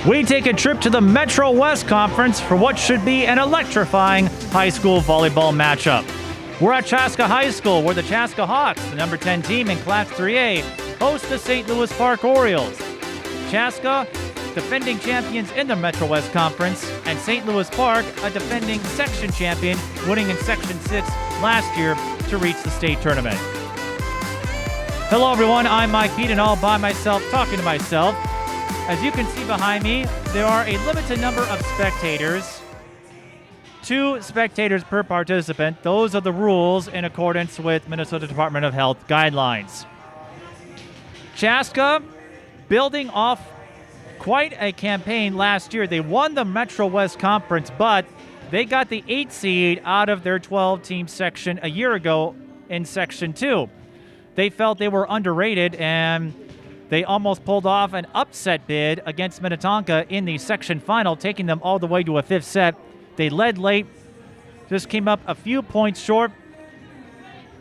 We take a trip to the Metro West Conference for what should be an electrifying high school volleyball matchup. We're at Chaska High School, where the Chaska Hawks, the number 10 team in Class 3A, host the St. Louis Park Orioles. Chaska, defending champions in the Metro West Conference, and St. Louis Park, a defending section champion, winning in Section 6 last year to reach the state tournament. Hello everyone, I'm Mike Pete, and all by myself, talking to myself. As you can see behind me, there are a limited number of spectators. 2 spectators per participant. Those are the rules in accordance with Minnesota Department of Health guidelines. Chaska, building off quite a campaign last year. They won the Metro West Conference, but they got the 8th seed out of their 12-team section a year ago in Section 2. They felt they were underrated, and they almost pulled off an upset bid against Minnetonka in the section final, taking them all the way to a 5th set. They led late, just came up a few points short.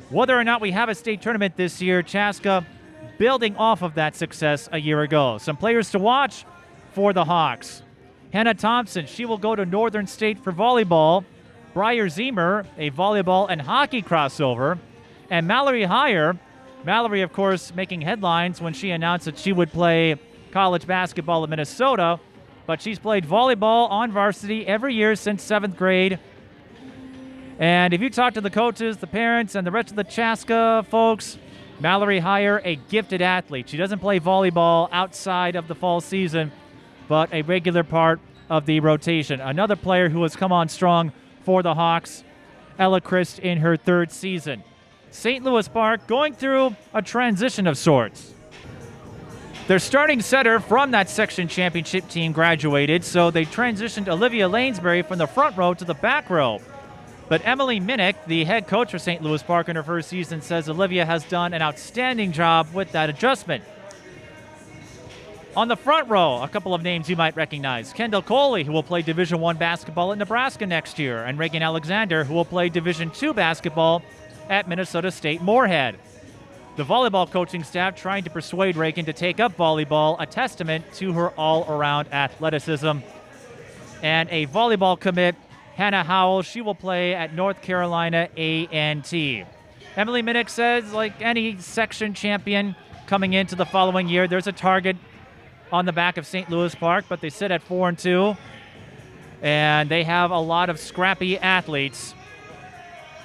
Whether or not we have a state tournament this year, Chaska building off of that success a year ago. Some players to watch for the Hawks. Hanna Thompson, she will go to Northern State for volleyball. Briar Zemer, a volleyball and hockey crossover. And Mallory Heyer. Mallory, of course, making headlines when she announced that she would play college basketball at Minnesota, but she's played volleyball on varsity every year since 7th grade. And if you talk to the coaches, the parents, and the rest of the Chaska folks, Mallory Heyer, a gifted athlete. She doesn't play volleyball outside of the fall season, but a regular part of the rotation. Another player who has come on strong for the Hawks, Ella Christ, in her 3rd season. St. Louis Park going through a transition of sorts. Their starting setter from that section championship team graduated, so they transitioned Olivia Lanesbury from the front row to the back row. But Emily Minnick, the head coach for St. Louis Park in her 1st season, says Olivia has done an outstanding job with that adjustment. On the front row, a couple of names you might recognize. Kendall Coley, who will play Division I basketball at Nebraska next year, and Raegan Alexander, who will play Division II basketball at Minnesota State Moorhead. The volleyball coaching staff trying to persuade Raegan to take up volleyball, a testament to her all-around athleticism. And a volleyball commit, Hannah Howell, she will play at North Carolina A&T. Emily Minnick says, like any section champion coming into the following year, there's a target on the back of St. Louis Park, but they sit at 4-2, and they have a lot of scrappy athletes.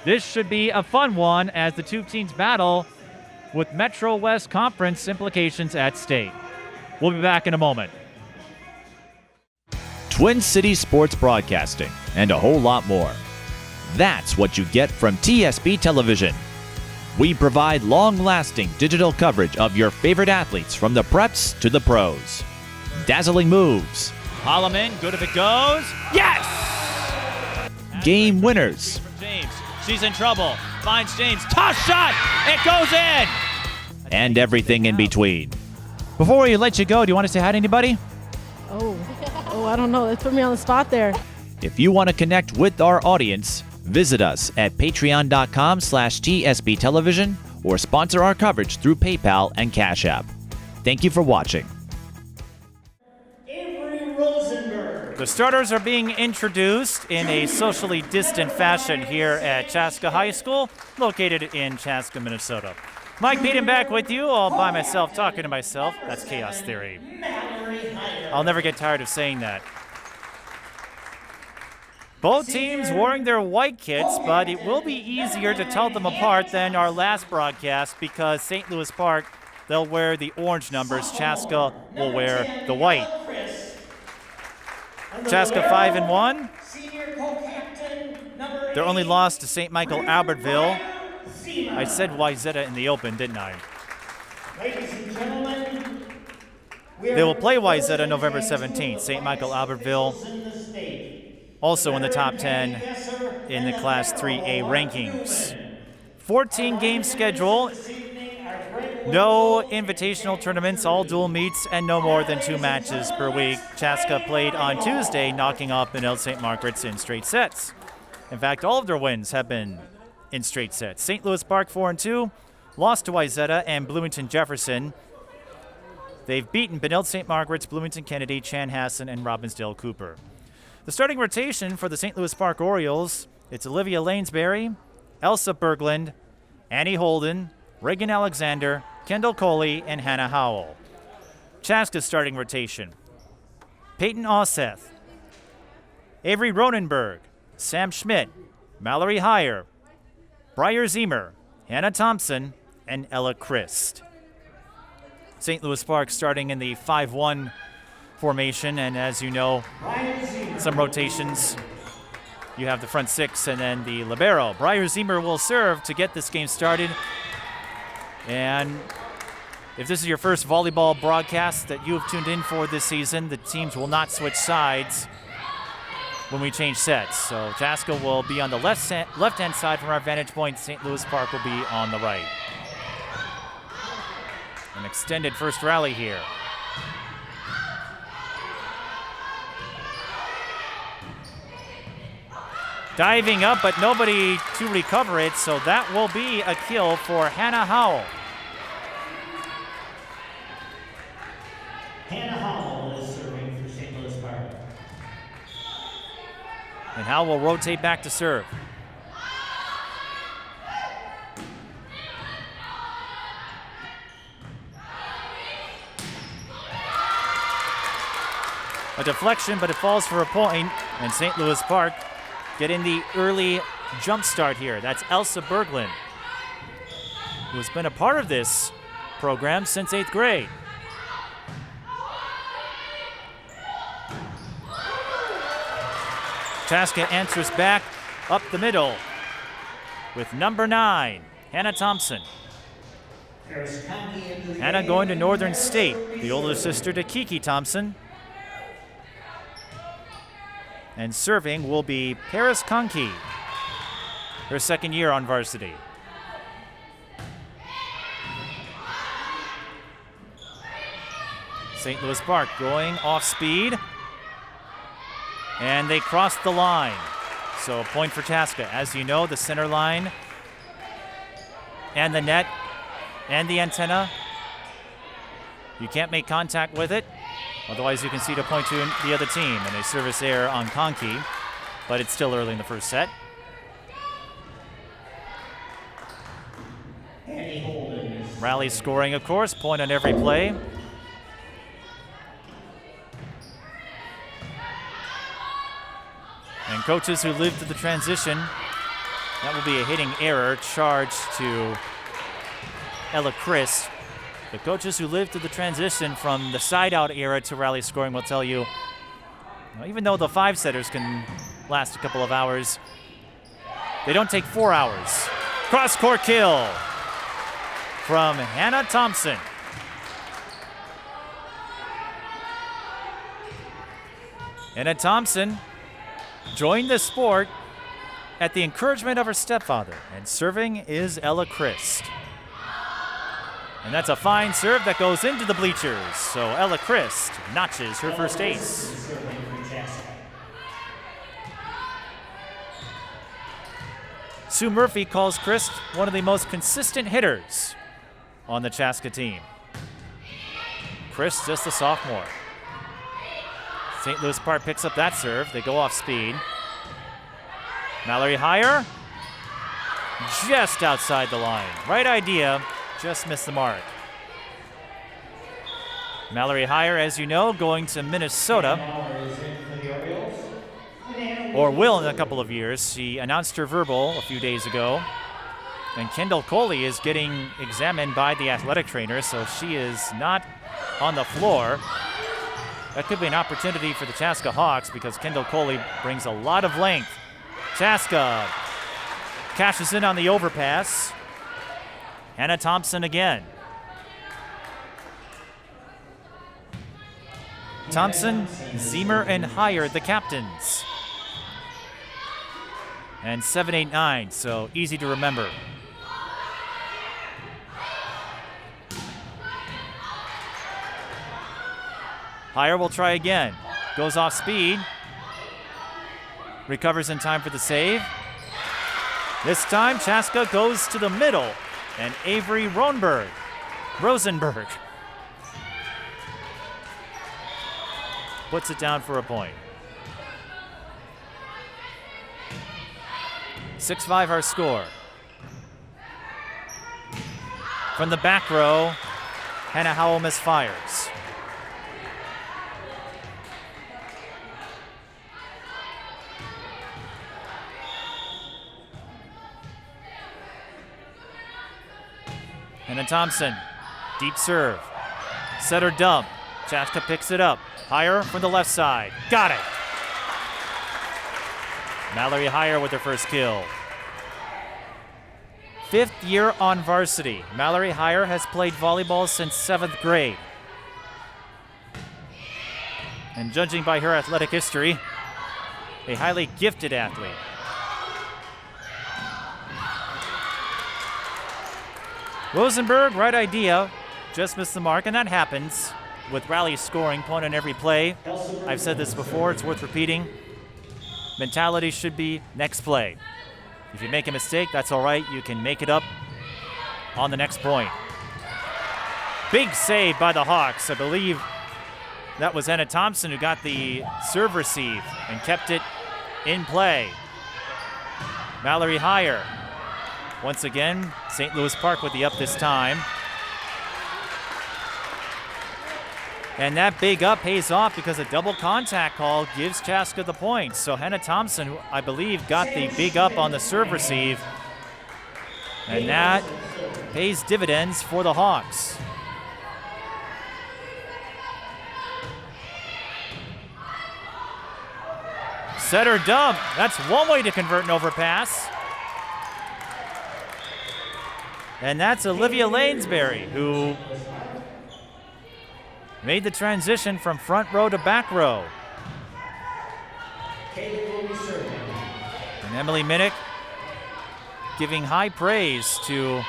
This should be a fun one as the 2 teams battle with Metro West Conference implications at stake. We'll be back in a moment. Twin Cities Sports Broadcasting and a whole lot more. That's what you get from TSB Television. We provide long-lasting digital coverage of your favorite athletes from the preps to the pros. Dazzling moves. Holloman, good if it goes. Yes! Game winners. James. She's in trouble. Finds James. Toss shot. It goes in. And everything in between. Before we let you go, do you want to say hi to anybody? Oh, I don't know. Let's put me on the spot there. If you want to connect with our audience, visit us at patreon.com/TSB Television or sponsor our coverage through PayPal and Cash App. Thank you for watching. The starters are being introduced in a socially distant fashion here at Chaska High School, located in Chaska, Minnesota. Mike Peden back with you, all by myself, talking to myself. That's Chaos Theory. I'll never get tired of saying that. Both teams wearing their white kits, but it will be easier to tell them apart than our last broadcast because St. Louis Park, they'll wear the orange numbers. Chaska will wear the white. Chaska 5-1. Their only loss to St. Michael Albertville. I said Wayzata in the open, didn't I? They will play Wayzata November 17th. St. Michael Albertville also in the top 10 in the Class 3A rankings. 14-game schedule. No invitational tournaments, all dual meets, and no more than 2 matches per week. Chaska played on Tuesday, knocking off Benel St. Margaret's in straight sets. In fact, all of their wins have been in straight sets. St. Louis Park 4-2, lost to Wayzata and Bloomington Jefferson. They've beaten Benilde St. Margaret's, Bloomington Kennedy, Chanhassen, and Robbinsdale Cooper. The starting rotation for the St. Louis Park Orioles, it's Olivia Lanesbury, Elsa Berglund, Annie Holden, Raegan Alexander, Kendall Coley, and Hannah Howell. Chaska's starting rotation, Peyton Osseth, Avery Ronenberg, Sam Schmidt, Mallory Heyer, Briar Zemer, Hanna Thompson, and Ella Christ. St. Louis Park starting in the 5-1 formation, and as you know, some rotations. You have the front six and then the libero. Briar Zemer will serve to get this game started. And if this is your first volleyball broadcast that you have tuned in for this season, the teams will not switch sides when we change sets. So Chaska will be on the left-hand side from our vantage point. St. Louis Park will be on the right. An extended first rally here. Diving up, but nobody to recover it, so that will be a kill for Hannah Howell. Hannah Howell is serving for St. Louis Park. And Howell will rotate back to serve. A deflection, but it falls for a point, and St. Louis Park getting the early jump start here. That's Elsa Berglund, who has been a part of this program since 8th grade. Chaska answers back up the middle with number 9, Hanna Thompson. Hannah going to Northern State, the older sister to Kiki Thompson. And serving will be Paris Conkey, her second year on varsity. St. Louis Park going off speed. And they crossed the line. So a point for Chaska. As you know, the center line and the net and the antenna, you can't make contact with it. Otherwise, you can see to point to the other team, and a service error on Conkey, but it's still early in the first set. Rally scoring, of course, point on every play. And coaches who lived through the transition, that will be a hitting error charged to Ella Christ. The coaches who lived through the transition from the side-out era to rally scoring will tell you, even though the 5-setters can last a couple of hours, they don't take 4 hours. Cross-court kill from Hanna Thompson. Hanna Thompson joined the sport at the encouragement of her stepfather, and serving is Ella Christ. And that's a fine serve that goes into the bleachers. So Ella Christ notches her first ace. Sue Murphy calls Christ one of the most consistent hitters on the Chaska team. Christ just a sophomore. St. Louis Park picks up that serve. They go off speed. Mallory Heyer, just outside the line. Right idea. Just missed the mark. Mallory Heyer, as you know, going to Minnesota, or will in a couple of years. She announced her verbal a few days ago. And Kendall Coley is getting examined by the athletic trainer, so she is not on the floor. That could be an opportunity for the Chaska Hawks because Kendall Coley brings a lot of length. Chaska cashes in on the overpass. Hanna Thompson again. Thompson, Zemer, and Heyer, the captains. And 7-8-9, so easy to remember. Heyer will try again. Goes off speed. Recovers in time for the save. This time, Chaska goes to the middle. And Avery Rosenberg puts it down for a point. 6-5 our score. From the back row, Hannah Howell misfires. Hanna Thompson, deep serve. Setter dump. Chaska picks it up. Higher from the left side. Got it. Mallory Higher with her first kill. 5th year on varsity. Mallory Higher has played volleyball since 7th grade. And judging by her athletic history, a highly gifted athlete. Rosenberg, right idea, just missed the mark, and that happens with rally scoring, point on every play. I've said this before, it's worth repeating. Mentality should be next play. If you make a mistake, that's all right. You can make it up on the next point. Big save by the Hawks. I believe that was Hanna Thompson who got the serve receive and kept it in play. Mallory Higher. Once again, St. Louis Park with the up this time. And that big up pays off because a double contact call gives Chaska the points. So Hanna Thompson, who I believe got the big up on the serve receive. And that pays dividends for the Hawks. Setter dump. That's one way to convert an overpass. And that's Olivia Lanesbury, who made the transition from front row to back row. And Emily Minnick giving high praise to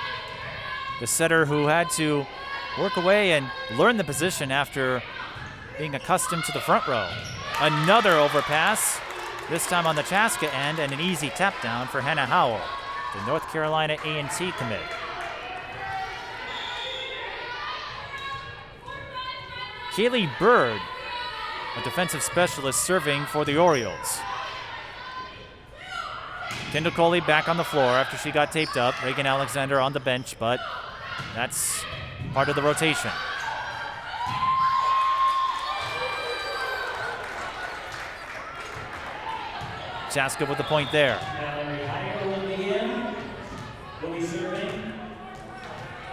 the setter who had to work away and learn the position after being accustomed to the front row. Another overpass, this time on the Chaska end, and an easy tap down for Hannah Howell, the North Carolina A&T commit. Kaylee Bird, a defensive specialist serving for the Orioles. Kendall Coley back on the floor after she got taped up. Raegan Alexander on the bench, but that's part of the rotation. Chaska with the point there.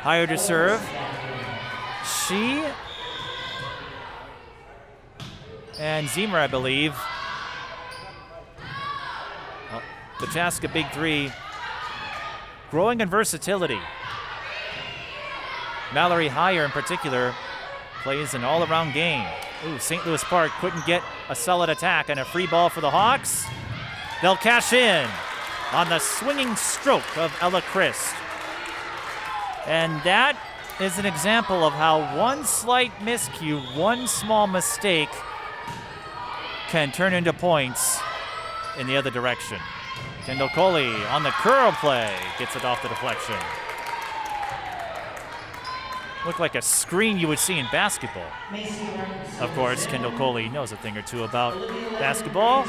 Higher to serve. She and Zemer, I believe. The Chaska Big Three growing in versatility. Mallory Higher in particular plays an all-around game. Ooh, St. Louis Park couldn't get a solid attack, and a free ball for the Hawks. They'll cash in on the swinging stroke of Ella Christ. And that is an example of how one slight miscue, one small mistake can turn into points in the other direction. Kendall Coley on the curl play, gets it off the deflection. Looked like a screen you would see in basketball. Of course, Kendall Coley knows a thing or two about basketball.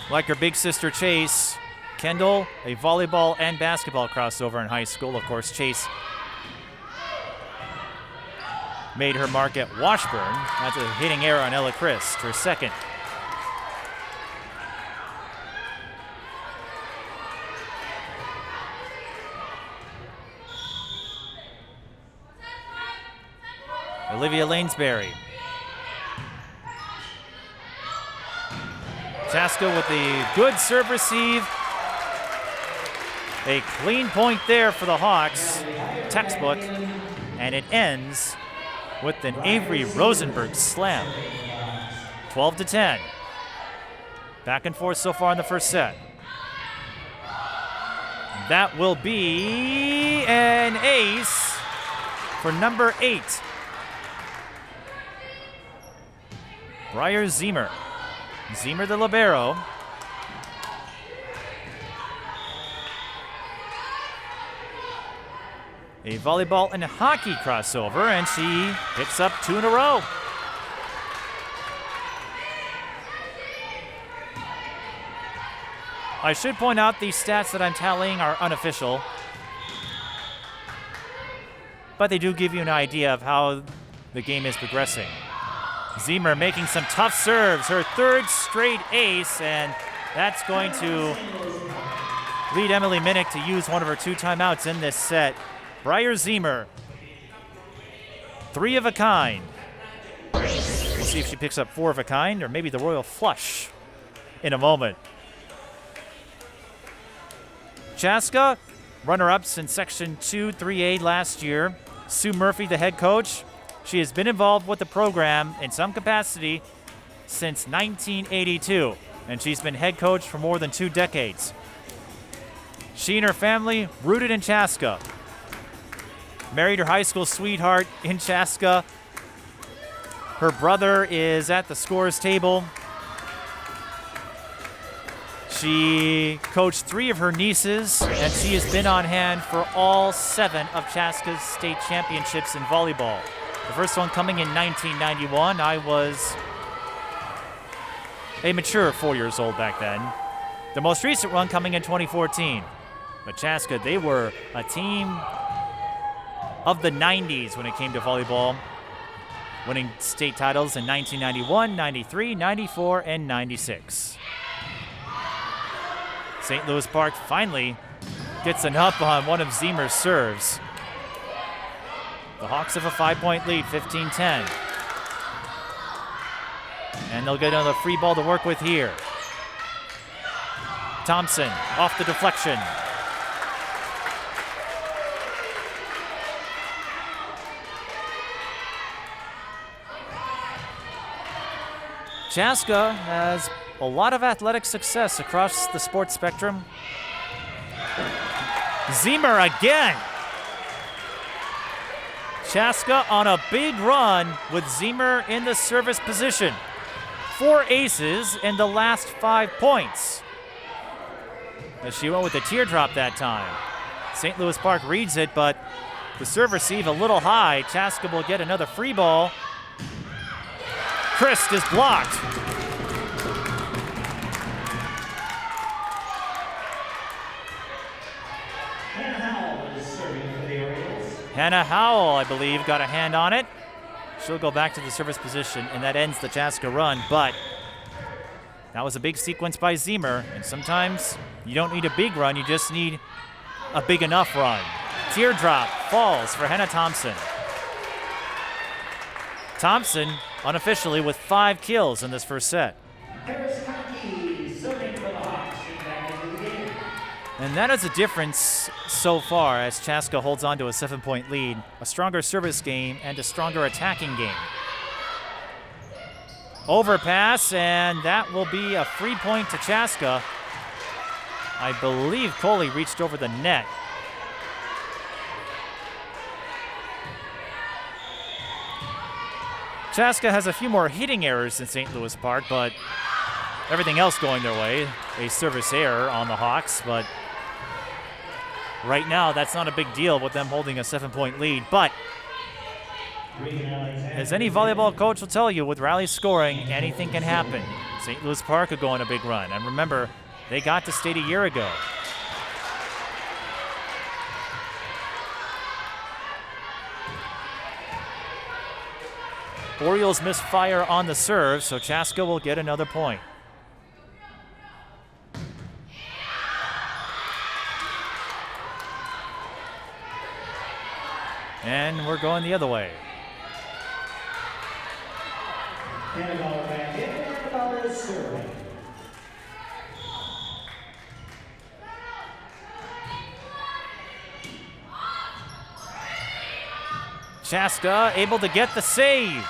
Like her big sister Chase, Kendall, a volleyball and basketball crossover in high school. Of course, Chase made her mark at Washburn. That's a hitting error on Ella Christ, her second. Olivia Lanesbury. Chaska with the good serve receive. A clean point there for the Hawks. Textbook. And it ends with an Avery Rosenberg slam. 12-10. Back and forth so far in the first set. That will be an ace for number 8. Briar Zemer. Zemer the libero. A volleyball and hockey crossover, and she picks up 2 in a row. I should point out these stats that I'm tallying are unofficial, but they do give you an idea of how the game is progressing. Ziemer making some tough serves, her third straight ace, and that's going to lead Emily Minnick to use one of her 2 timeouts in this set. Briar Ziemer, 3 of a kind. We'll see if she picks up 4 of a kind or maybe the royal flush in a moment. Chaska, runner-ups in Section 2, 3A last year. Sue Murphy, the head coach. She has been involved with the program in some capacity since 1982, and she's been head coach for more than 2 decades. She and her family rooted in Chaska. Married her high school sweetheart in Chaska. Her brother is at the scores table. She coached 3 of her nieces, and she has been on hand for all 7 of Chaska's state championships in volleyball. The first one coming in 1991. I was a mature 4 years old back then. The most recent one coming in 2014. But Chaska, they were a team of the 90s when it came to volleyball, winning state titles in 1991, 93, 94, and 96. St. Louis Park finally gets an up on one of Ziemer's serves. The Hawks have a 5-point lead, 15-10. And they'll get another free ball to work with here. Thompson off the deflection. Chaska has a lot of athletic success across the sports spectrum. Ziemer again. Chaska on a big run with Ziemer in the service position. 4 aces in the last 5 points. As she went with the teardrop that time. St. Louis Park reads it, but the serve receive a little high. Chaska will get another free ball. Christ is blocked. Hannah Howell is serving for the Orioles. Hannah Howell, I believe, got a hand on it. She'll go back to the service position, and that ends the Chaska run, but that was a big sequence by Ziemer, and sometimes you don't need a big run, you just need a big enough run. Teardrop falls for Hanna Thompson. Thompson, unofficially, with 5 kills in this first set. Harris County serving for the Hawks. Back into the game. And that is a difference so far as Chaska holds on to a 7-point lead, a stronger service game and a stronger attacking game. Overpass, and that will be a free point to Chaska. I believe Coley reached over the net. Chaska has a few more hitting errors than St. Louis Park, but everything else going their way. A service error on the Hawks, but right now that's not a big deal with them holding a 7-point lead. But Raegan Alexander. as any volleyball coach will tell you, with rally scoring, anything can happen. St. Louis Park could go on a big run. And remember, they got to state a year ago. Orioles misfire on the serve, so Chaska will get another point. And we're going the other way. Hannah back in. Hannah is serving. Chaska able to get the save.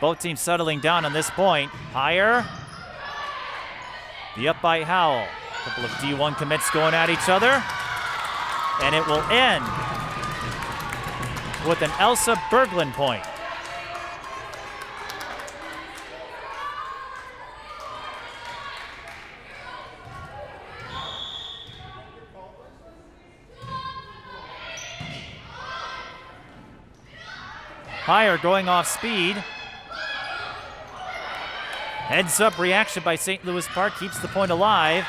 Both teams settling down on this point. Higher. The up by Howell. A couple of D1 commits going at each other. And it will end with an Elsa Berglund point. Higher going off speed. Heads up reaction by St. Louis Park keeps the point alive.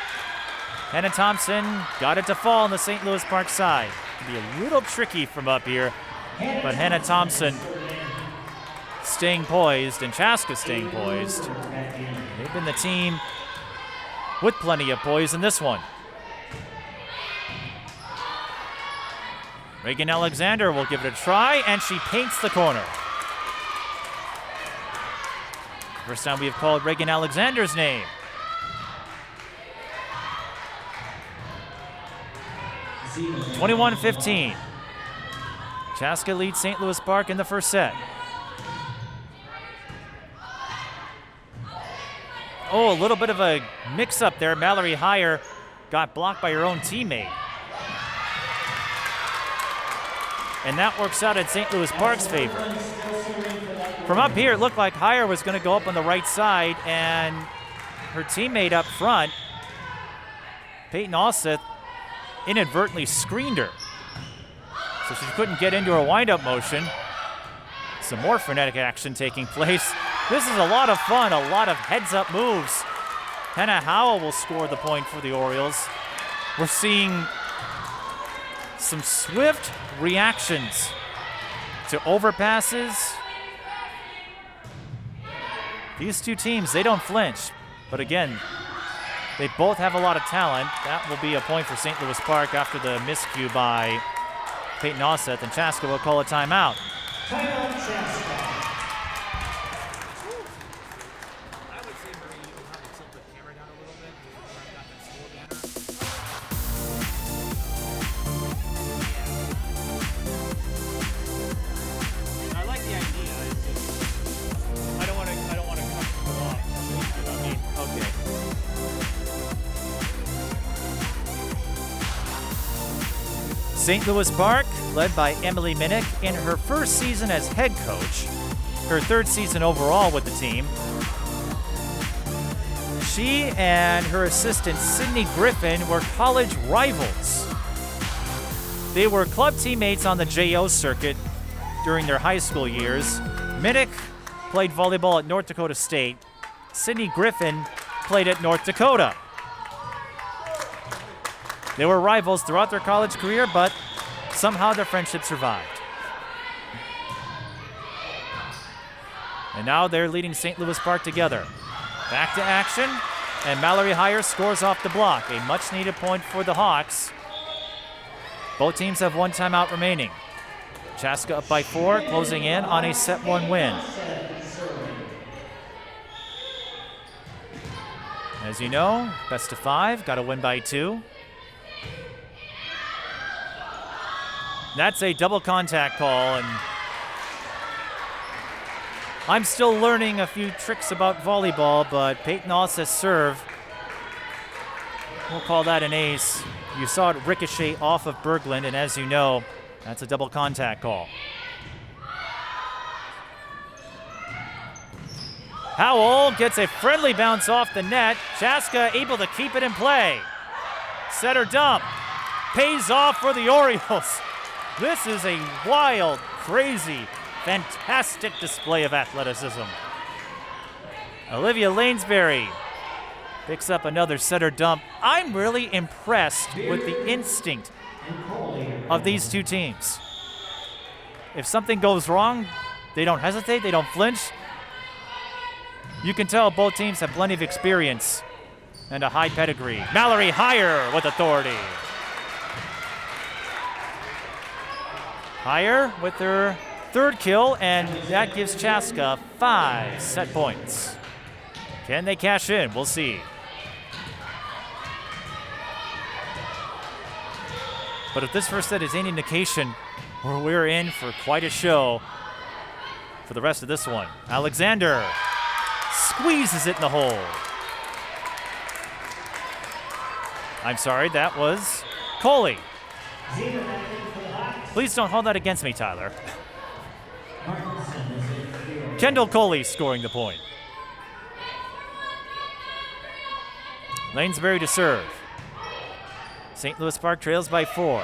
Hanna Thompson got it to fall on the St. Louis Park side. Can be a little tricky from up here, but Hanna Thompson staying poised and Chaska staying poised. They've been the team with plenty of poise in this one. Raegan Alexander will give it a try, and she paints the corner. First time we have called Raegan Alexander's name. – 21-15. Chaska leads St. Louis Park in the first set. Oh, a little bit of a mix-up there. Mallory Higher got blocked by her own teammate. And that works out in St. Louis Park's favor. From up here, it looked like Higher was going to go up on the right side, and her teammate up front, Peyton Alseth, inadvertently screened her. So she couldn't get into her wind-up motion. Some more frenetic action taking place. This is a lot of fun, a lot of heads-up moves. Hannah Howell will score the point for the Orioles. We're seeing some swift reactions to overpasses. These two teams, they don't flinch. But again, they both have a lot of talent. That will be a point for St. Louis Park after the miscue by Peyton Alseth, and Chaska will call a timeout. St. Louis Park, led by Emily Minnick in her first season as head coach, her third season overall with the team. She and her assistant, Sydney Griffin, were college rivals. They were club teammates on the JO circuit during their high school years. Minnick played volleyball at North Dakota State. Sydney Griffin played at North Dakota. They were rivals throughout their college career, but somehow their friendship survived. And now they're leading St. Louis Park together. Back to action, and Mallory Higher scores off the block. A much-needed point for the Hawks. Both teams have one timeout remaining. Chaska up by 4, closing in on a set 1 win. As you know, best of 5, got to win by 2. That's a double contact call, and I'm still learning a few tricks about volleyball, but Peyton Alseth's serve, we'll call that an ace. You saw it ricochet off of Berglund, and as you know, that's a double contact call. Howell gets a friendly bounce off the net. Chaska able to keep it in play. Setter dump. Pays off for the Orioles. This is a wild, crazy, fantastic display of athleticism. Olivia Lanesbury picks up another setter dump. I'm really impressed with the instinct of these two teams. If something goes wrong, they don't hesitate, they don't flinch. You can tell both teams have plenty of experience and a high pedigree. Mallory Higher with authority. Higher with her third kill, and that gives Chaska 5 set points. Can they cash in? We'll see. But if this first set is any indication, we're in for quite a show for the rest of this one. Alexander squeezes it in the hole. I'm sorry, that was Coley. Please don't hold that against me, Tyler. Kendall Coley scoring the point. Lanesbury to serve. St. Louis Park trails by 4.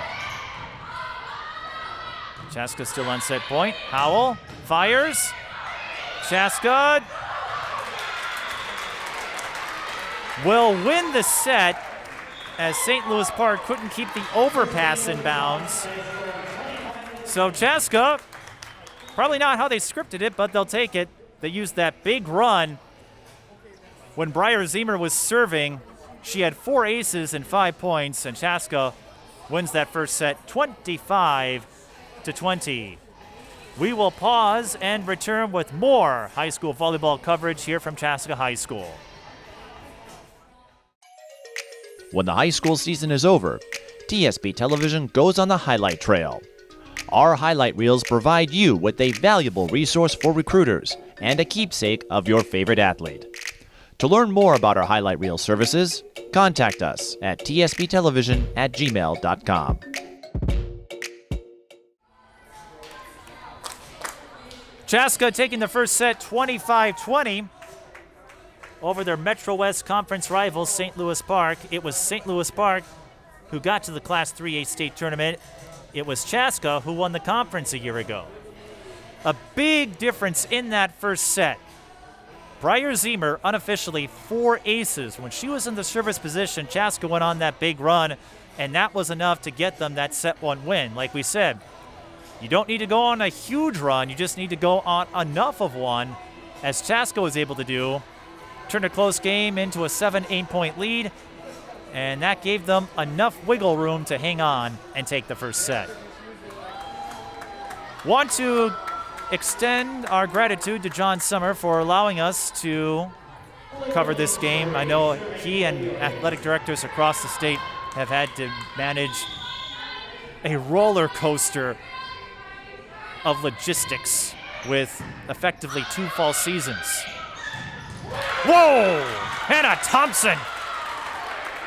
Chaska still on set point. Howell fires. Chaska will win the set as St. Louis Park couldn't keep the overpass in bounds. So Chaska, probably not how they scripted it, but they'll take it. They used that big run. When Briar Zemer was serving, she had 4 aces and 5 points, and Chaska wins that first set 25-20. We will pause and return with more high school volleyball coverage here from Chaska High School. When the high school season is over, TSP Television goes on the highlight trail. Our highlight reels provide you with a valuable resource for recruiters and a keepsake of your favorite athlete. To learn more about our highlight reel services, contact us at tsptelevision@gmail.com. Chaska taking the first set 25-20 over their Metro West Conference rivals, St. Louis Park. It was St. Louis Park who got to the Class 3A state tournament. It was Chaska who won the conference a year ago. A big difference in that first set. Briar Zemer, unofficially 4 aces. When she was in the service position, Chaska went on that big run, and that was enough to get them that set 1 win. Like we said, you don't need to go on a huge run. You just need to go on enough of one, as Chaska was able to do. Turned a close game into a 7-8 point lead, and that gave them enough wiggle room to hang on and take the first set. Want to extend our gratitude to John Summer for allowing us to cover this game. I know he and athletic directors across the state have had to manage a roller coaster of logistics with effectively 2 fall seasons. Whoa! Hanna Thompson!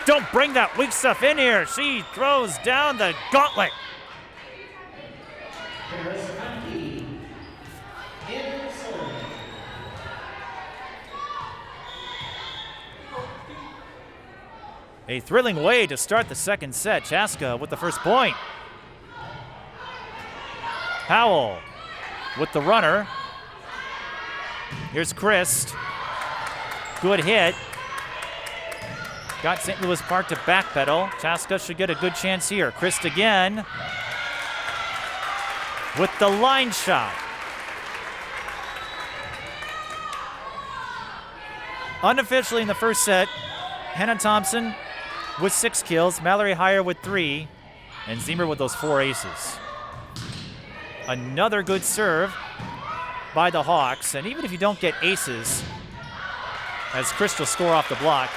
Don't bring that weak stuff in here. She throws down the gauntlet. A thrilling way to start the second set. Chaska with the first point. Howell with the runner. Here's Christ. Good hit. Got St. Louis Park to backpedal. Chaska should get a good chance here. Christ again with the line shot. Unofficially in the first set, Hanna Thompson with 6 kills, Mallory higher with 3, and Zemer with those 4 aces. Another good serve by the Hawks, and even if you don't get aces, as Chris will score off the block,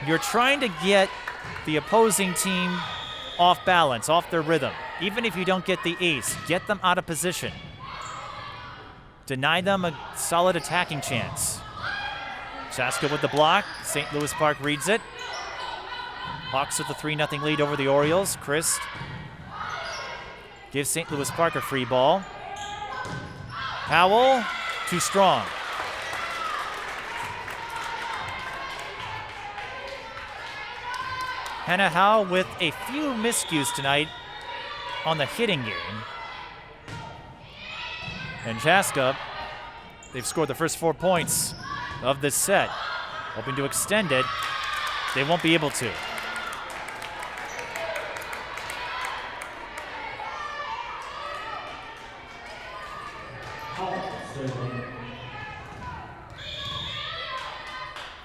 you're trying to get the opposing team off balance, off their rhythm. Even if you don't get the ace, get them out of position. Deny them a solid attacking chance. Chaska with the block. St. Louis Park reads it. Hawks with the 3-0 lead over the Orioles. Christ gives St. Louis Park a free ball. Howell, too strong. Hannah Howell with a few miscues tonight on the hitting game. And Chaska, they've scored the first 4 points of this set. Hoping to extend it. They won't be able to.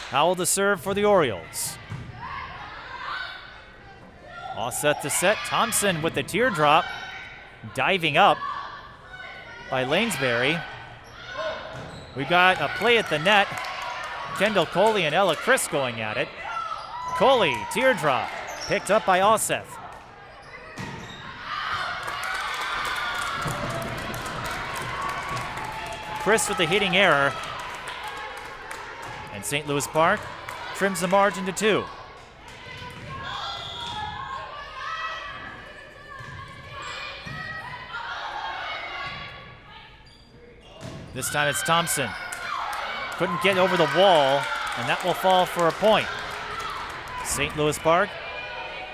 Howell to serve for the Orioles. All set to set. Thompson with the teardrop. Diving up by Lanesbury. We've got a play at the net. Kendall, Coley, and Ella Chris going at it. Coley, teardrop, picked up by Oseth. Chris with the hitting error. And St. Louis Park trims the margin to 2. This time it's Thompson. Couldn't get over the wall, and that will fall for a point. St. Louis Park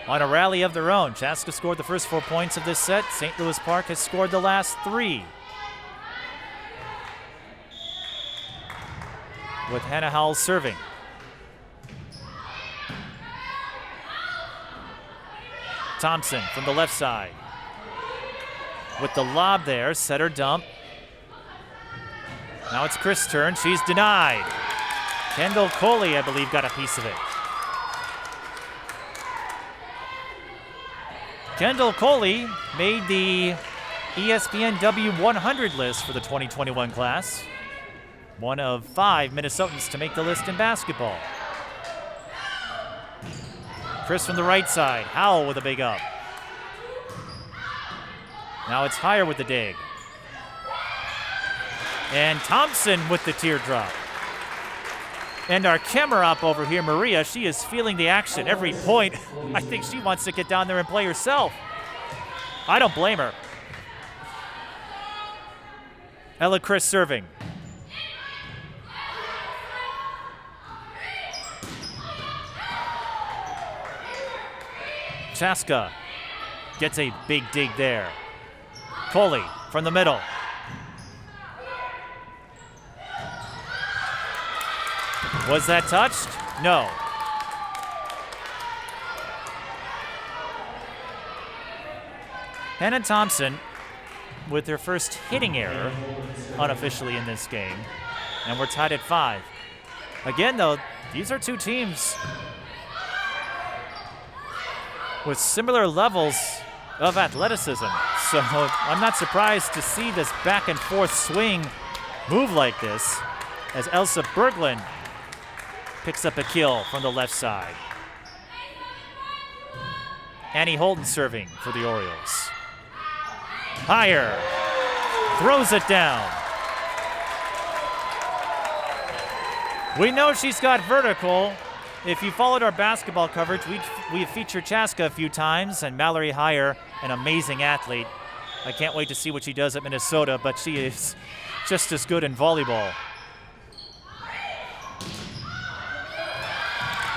on a rally of their own. Chaska scored the first 4 points of this set. St. Louis Park has scored the last 3. With Hannah Howell serving. Thompson from the left side. With the lob there, setter dump. Now it's Chris' turn. She's denied. Kendall Coley, I believe, got a piece of it. Kendall Coley made the ESPN W100 list for the 2021 class. One of 5 Minnesotans to make the list in basketball. Chris from the right side. Howell with a big up. Now it's Higher with the dig. And Thompson with the teardrop. And our camera up over here, Maria, she is feeling the action every point. I think she wants to get down there and play herself. I don't blame her. Ella Chris serving. Chaska gets a big dig there. Coley from the middle. Was that touched? No. Hanna Thompson with her first hitting error unofficially in this game. And we're tied at 5. Again, though, these are 2 teams with similar levels of athleticism. So I'm not surprised to see this back and forth swing move like this as Elsa Berglund picks up a kill from the left side. Annie Holden serving for the Orioles. Higher, throws it down. We know she's got vertical. If you followed our basketball coverage, we've featured Chaska a few times, and Mallory Higher, an amazing athlete. I can't wait to see what she does at Minnesota, but she is just as good in volleyball.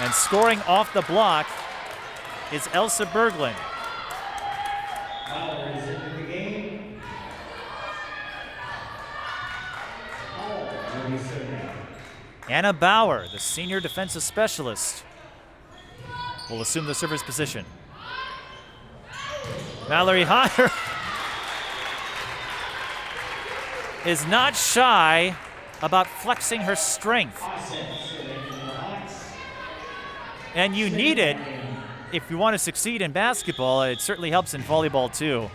And scoring off the block is Elsa Berglund. Mallory is into the game. Will be serving. Anna Bauer, the senior defensive specialist, will assume the server's position. Mallory Higher is not shy about flexing her strength. And you need it if you want to succeed in basketball. It certainly helps in volleyball too.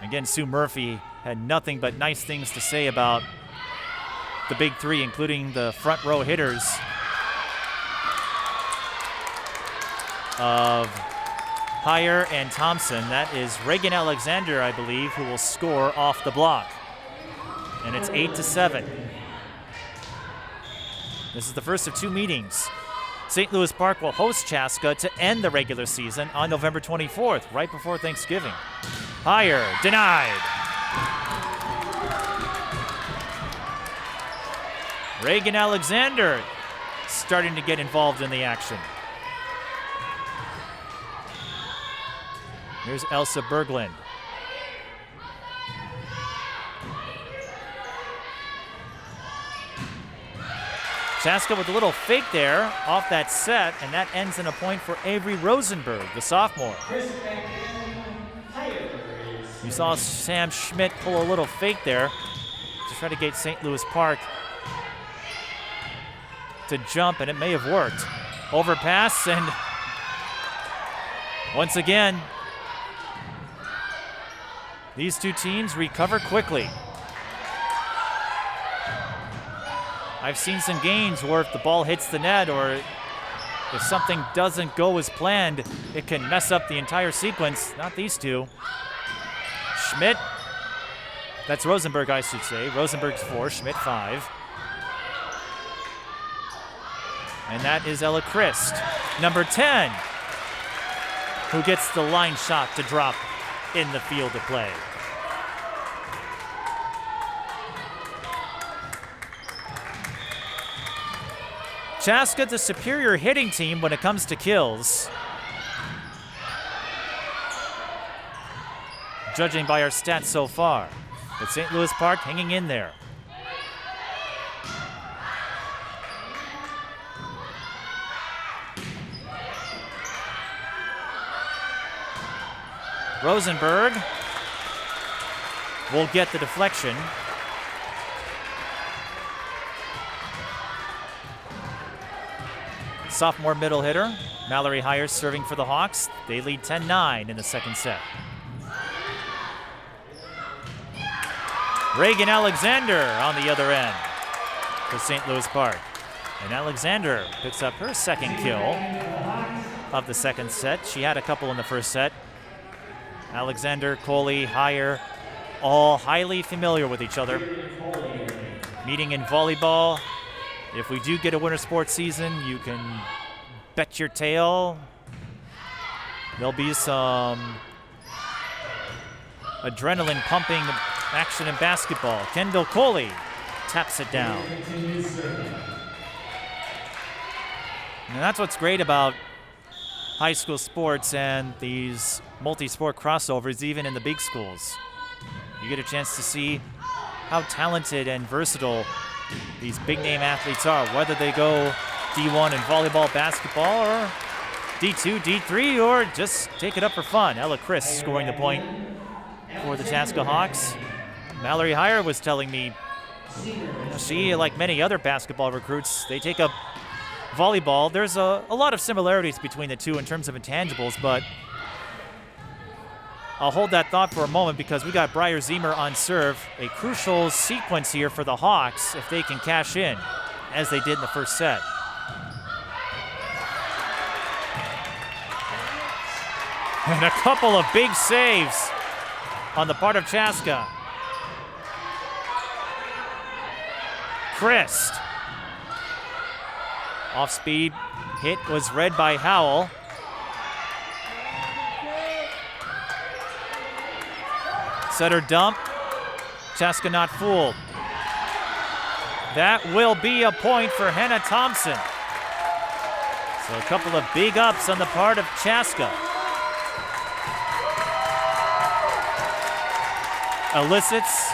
Again, Sue Murphy had nothing but nice things to say about the big 3, including the front row hitters of Higher and Thompson. That is Raegan Alexander, I believe, who will score off the block. And it's 8-7. This is the first of 2 meetings. St. Louis Park will host Chaska to end the regular season on November 24th, right before Thanksgiving. Higher, denied. Raegan Alexander starting to get involved in the action. Here's Elsa Berglund. Chaska with a little fake there off that set, and that ends in a point for Avery Rosenberg, the sophomore. You saw Sam Schmidt pull a little fake there to try to get St. Louis Park to jump, and it may have worked. Overpass, and once again, these 2 teams recover quickly. I've seen some games where if the ball hits the net or if something doesn't go as planned, it can mess up the entire sequence. Not these 2. Schmidt, that's Rosenberg, I should say. Rosenberg's 4, Schmidt 5. And that is Ella Christ, number 10, who gets the line shot to drop in the field of play. Chaska, the superior hitting team when it comes to kills. judging by our stats so far. But St. Louis Park hanging in there. Rosenberg will get the deflection. Sophomore middle hitter, Mallory Hires serving for the Hawks. They lead 10-9 in the second set. Raegan Alexander on the other end for St. Louis Park. And Alexander picks up her second kill of the second set. She had a couple in the first set. Alexander, Coley, Hire, all highly familiar with each other. Meeting in volleyball. If we do get a winter sports season, you can bet your tail there'll be some adrenaline pumping action in basketball. Kendall Coley taps it down. And that's what's great about high school sports and these multi-sport crossovers, even in the big schools. You get a chance to see how talented and versatile these big-name athletes are, whether they go D1 in volleyball, basketball, or D2, D3, or just take it up for fun. Ella Chris scoring the point for the Chaska Hawks. Mallory Hire was telling me she, like many other basketball recruits, they take up volleyball. There's a lot of similarities between the two in terms of intangibles, but I'll hold that thought for a moment because we got Briar Zemer on serve. A crucial sequence here for the Hawks if they can cash in, as they did in the first set. And a couple of big saves on the part of Chaska. Christ. Off-speed hit was read by Howell. Setter dump. Chaska not fooled. That will be a point for Hanna Thompson. So a couple of big ups on the part of Chaska. Elicits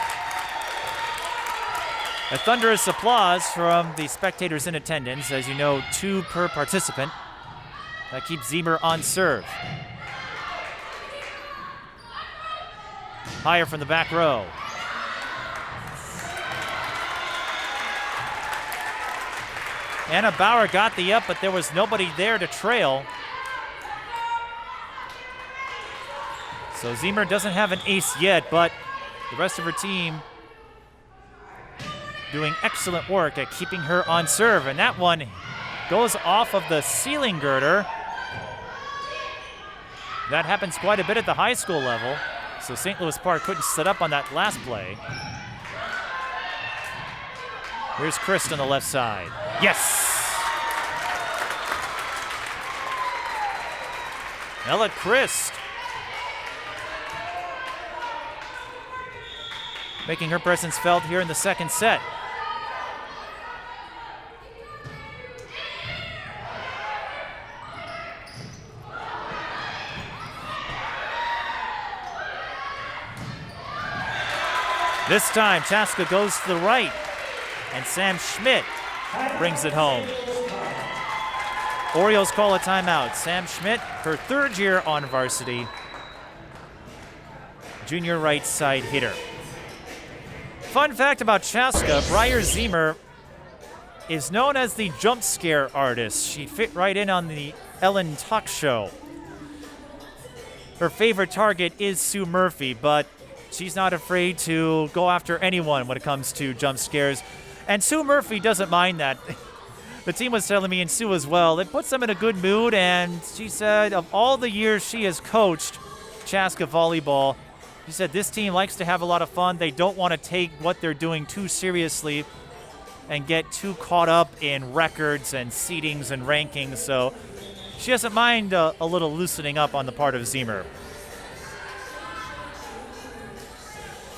a thunderous applause from the spectators in attendance. As you know, 2 per participant. That keeps Zemer on serve. Higher from the back row. Anna Bauer got the up, but there was nobody there to trail. So Zemer doesn't have an ace yet, but the rest of her team doing excellent work at keeping her on serve. And that one goes off of the ceiling girder. That happens quite a bit at the high school level. So St. Louis Park couldn't set up on that last play. Here's Christ on the left side. Yes! Ella Christ making her presence felt here in the second set. This time, Chaska goes to the right, and Sam Schmidt brings it home. Orioles call a timeout. Sam Schmidt, her 3rd year on varsity, junior right side hitter. Fun fact about Chaska, Briar Zemer is known as the jump scare artist. She fit right in on the Ellen talk show. Her favorite target is Sue Murphy, but she's not afraid to go after anyone when it comes to jump scares. And Sue Murphy doesn't mind that. The team was telling me, and Sue as well, it puts them in a good mood, and she said of all the years she has coached Chaska volleyball, she said this team likes to have a lot of fun. They don't want to take what they're doing too seriously and get too caught up in records and seedings and rankings, so she doesn't mind a little loosening up on the part of Zemer.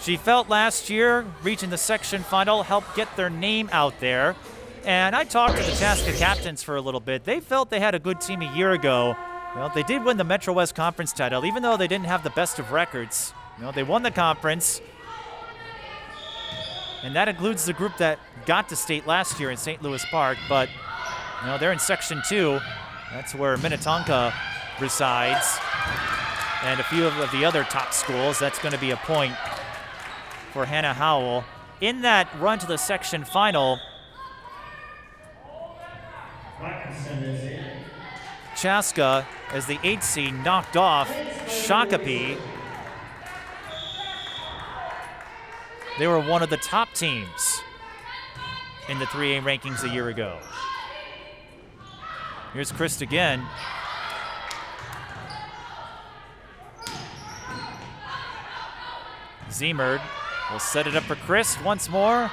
She felt last year reaching the section final helped get their name out there. And I talked to the Chaska captains for a little bit. They felt they had a good team a year ago. Well, they did win the Metro West Conference title, even though they didn't have the best of records. They won the conference. And that includes the group that got to state last year in St. Louis Park. But, they're in Section 2. That's where Minnetonka resides. And a few of the other top schools. That's going to be a point for Hannah Howell. In that run to the section final, Chaska, as the 8th seed, knocked off Shakopee. They were one of the top teams in the 3A rankings a year ago. Here's Christ again. Zemerd will set it up for Christ once more.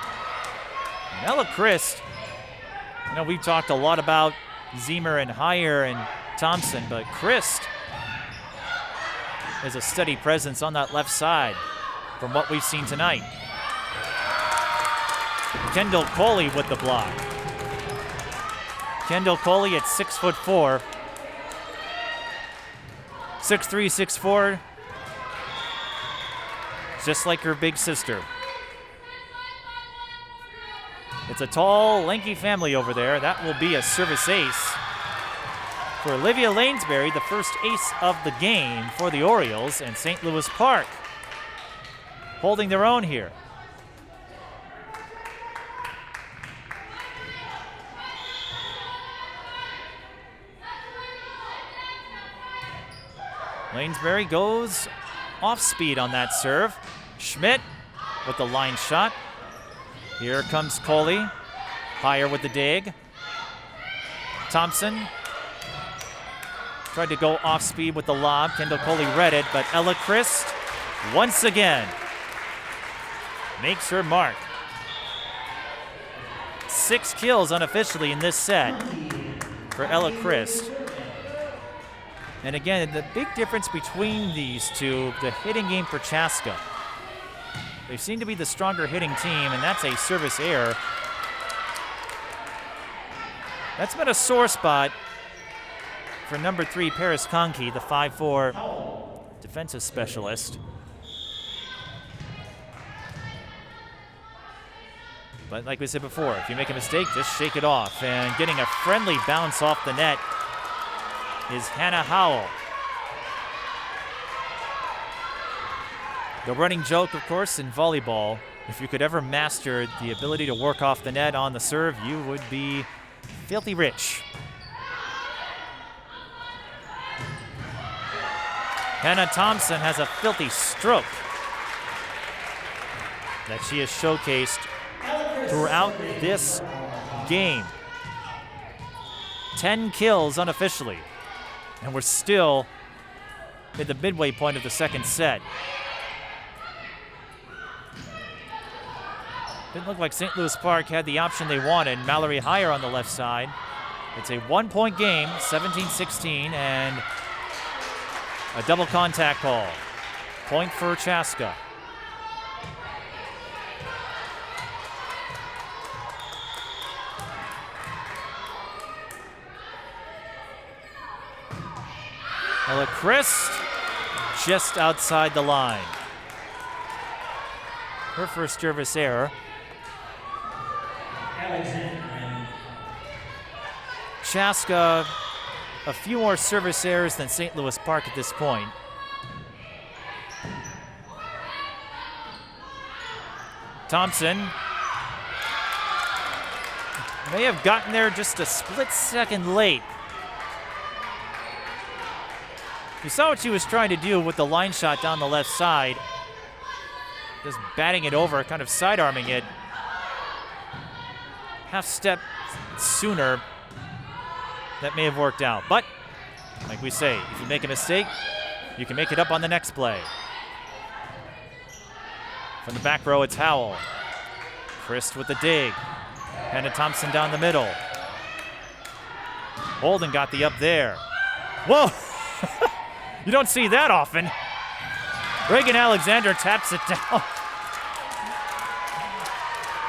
And Ella Christ, we've talked a lot about Zemer and Heyer and Thompson, but Christ is a steady presence on that left side from what we've seen tonight. Kendall Coley with the block. Kendall Coley at 6'4", 6'3", 6'4", just like her big sister. It's a tall, lanky family over there. That will be a service ace for Olivia Lanesbury, the first ace of the game for the Orioles, and St. Louis Park holding their own here. Lanesbury goes off speed on that serve. Schmidt with the line shot. Here comes Coley. Heyer with the dig. Thompson tried to go off speed with the lob. Kendall Coley read it, but Ella Christ once again makes her mark. 6 kills unofficially in this set for Ella Christ. And again, the big difference between these two, the hitting game for Chaska. They seem to be the stronger hitting team, and that's a service error. That's been a sore spot for number 3, Paris Conkey, the 5'4" defensive specialist. But like we said before, if you make a mistake, just shake it off. And getting a friendly bounce off the net is Hannah Howell. The running joke, of course, in volleyball, if you could ever master the ability to work off the net on the serve, you would be filthy rich. Hanna Thompson has a filthy stroke that she has showcased throughout this game. 10 kills unofficially. And we're still at the midway point of the second set. Didn't look like St. Louis Park had the option they wanted. Mallory Heyer on the left side. It's a 1-point game, 17-16, and a double contact call. Point for Chaska. Ella Christ just outside the line. Her first service error. Chaska, a few more service errors than St. Louis Park at this point. Thompson may have gotten there just a split second late. You saw what she was trying to do with the line shot down the left side. Just batting it over, kind of sidearming it. Half step sooner, that may have worked out. But, like we say, if you make a mistake, you can make it up on the next play. From the back row, it's Howell. Christ with the dig. Hannah Thompson down the middle. Holden got the up there. Whoa! You don't see that often. Raegan Alexander taps it down.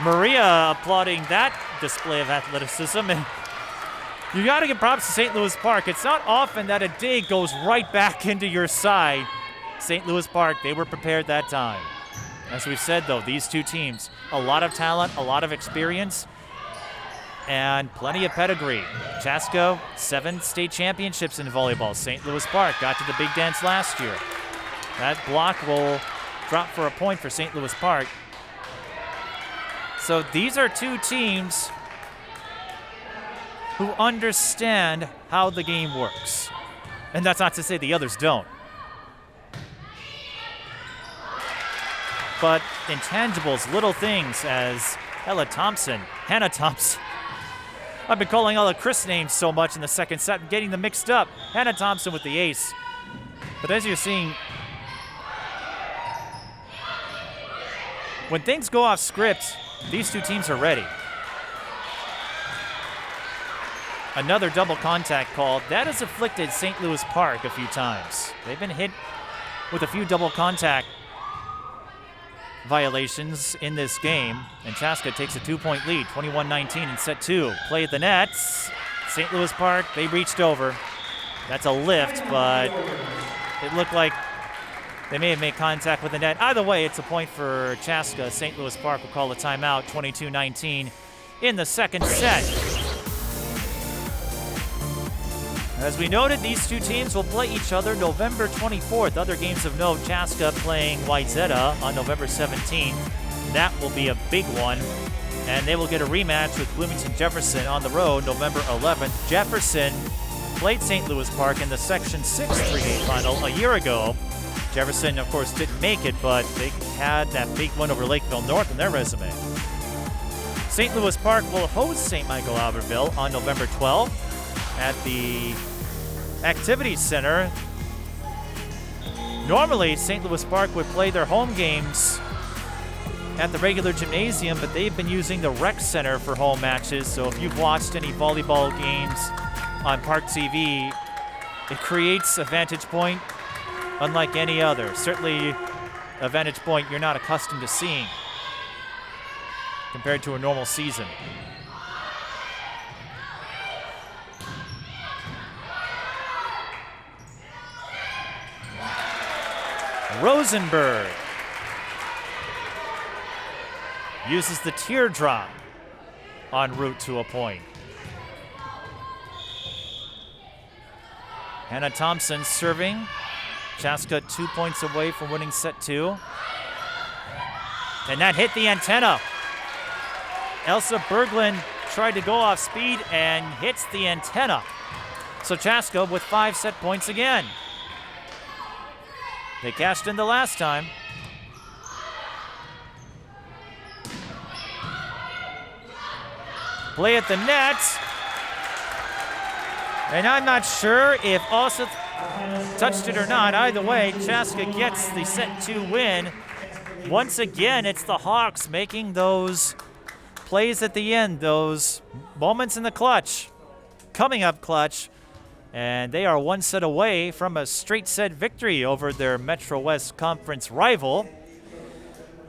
Maria applauding that display of athleticism. And you got to give props to St. Louis Park. It's not often that a dig goes right back into your side. St. Louis Park, they were prepared that time. As we've said, though, these two teams, a lot of talent, a lot of experience, and plenty of pedigree. Chaska, 7 state championships in volleyball. St. Louis Park got to the big dance last year. That block will drop for a point for St. Louis Park. So these are two teams who understand how the game works. And that's not to say the others don't. But intangibles, little things as Hanna Thompson. I've been calling all the Chris names so much in the second set and getting them mixed up. Hanna Thompson with the ace. But as you're seeing, when things go off script, these two teams are ready. Another double contact called. That has afflicted St. Louis Park a few times. They've been hit with a few double contact violations in this game, and Chaska takes a 2-point lead, 21-19 in set 2. Play at the nets. St. Louis Park, they reached over. That's a lift, but it looked like they may have made contact with the net. Either way, it's a point for Chaska. St. Louis Park will call a timeout, 22-19 in the second set. As we noted, these two teams will play each other November 24th. Other games of note, Chaska playing Wayzata on November 17th. That will be a big one. And they will get a rematch with Bloomington Jefferson on the road November 11th. Jefferson played St. Louis Park in the Section 6 3-game final a year ago. Jefferson, of course, didn't make it, but they had that big win over Lakeville North in their resume. St. Louis Park will host St. Michael Albertville on November 12th at the Activities Center. Normally, St. Louis Park would play their home games at the regular gymnasium, but they've been using the rec center for home matches. So if you've watched any volleyball games on Park TV, it creates a vantage point unlike any other. Certainly a vantage point you're not accustomed to seeing compared to a normal season. Rosenberg uses the teardrop en route to a point. Hanna Thompson serving. Chaska 2 points away from winning set 2. And that hit the antenna. Elsa Berglund tried to go off speed and hits the antenna. So Chaska with 5 set points again. They cashed in the last time. Play at the net. And I'm not sure if Osseth touched it or not. Either way, Chaska gets the set 2 win. Once again, it's the Hawks making those plays at the end, those moments in the clutch, coming up clutch. And they are 1 set away from a straight set victory over their Metro West Conference rival.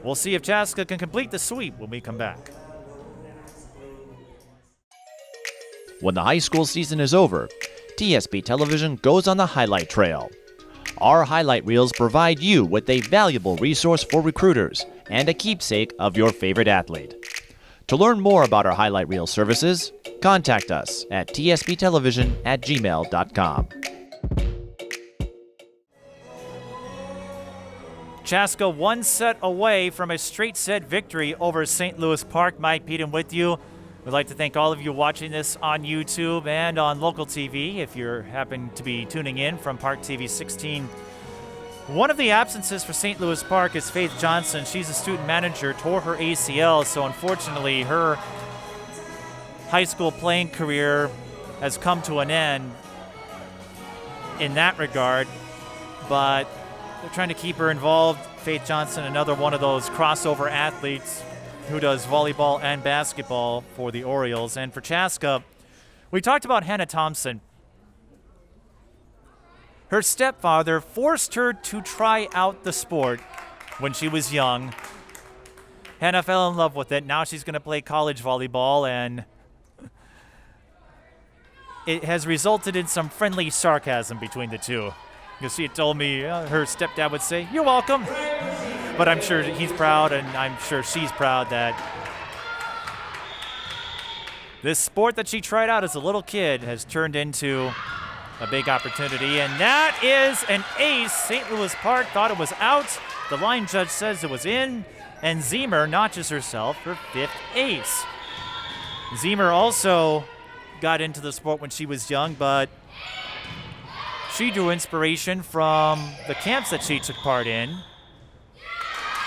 We'll see if Chaska can complete the sweep when we come back. When the high school season is over, TSP Television goes on the highlight trail. Our highlight reels provide you with a valuable resource for recruiters and a keepsake of your favorite athlete. To learn more about our highlight reel services, contact us at tsptelevision@gmail.com. Chaska 1 set away from a straight set victory over St. Louis Park. Mike Peden with you. We'd like to thank all of you watching this on YouTube and on local TV if you happen to be tuning in from Park TV 16. One of the absences for St. Louis Park is Faith Johnson. She's a student manager, tore her ACL, so unfortunately her high school playing career has come to an end in that regard, but they're trying to keep her involved. Faith Johnson, another one of those crossover athletes who does volleyball and basketball for the Orioles. And for Chaska, we talked about Hanna Thompson. Her stepfather forced her to try out the sport when she was young. Hanna fell in love with it. Now she's going to play college volleyball, and it has resulted in some friendly sarcasm between the two. Because she had told me her stepdad would say, "You're welcome." But I'm sure he's proud, and I'm sure she's proud that this sport that she tried out as a little kid has turned into a big opportunity. And that is an ace. St. Louis Park thought it was out. The line judge says it was in, and Zemer notches herself her 5th ace. Zemer also got into the sport when she was young, but she drew inspiration from the camps that she took part in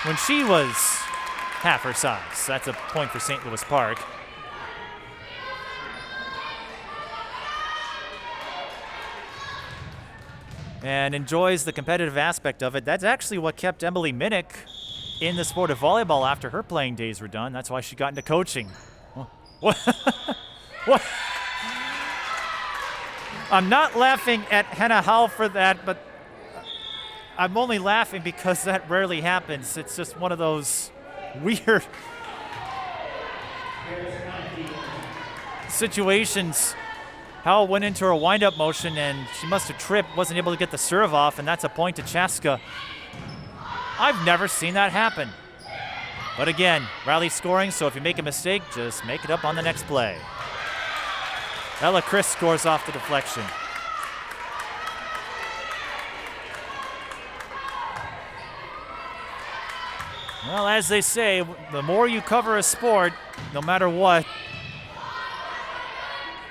when she was half her size. That's a point for St. Louis Park. And enjoys the competitive aspect of it. That's actually what kept Emily Minnick in the sport of volleyball after her playing days were done. That's why she got into coaching. What? What? I'm not laughing at Hannah Howell for that, but I'm only laughing because that rarely happens. It's just one of those weird situations. Howell went into her wind-up motion, and she must have tripped, wasn't able to get the serve off, and that's a point to Chaska. I've never seen that happen. But again, rally scoring, so if you make a mistake, just make it up on the next play. Ella Chris scores off the deflection. Well, as they say, the more you cover a sport, no matter what,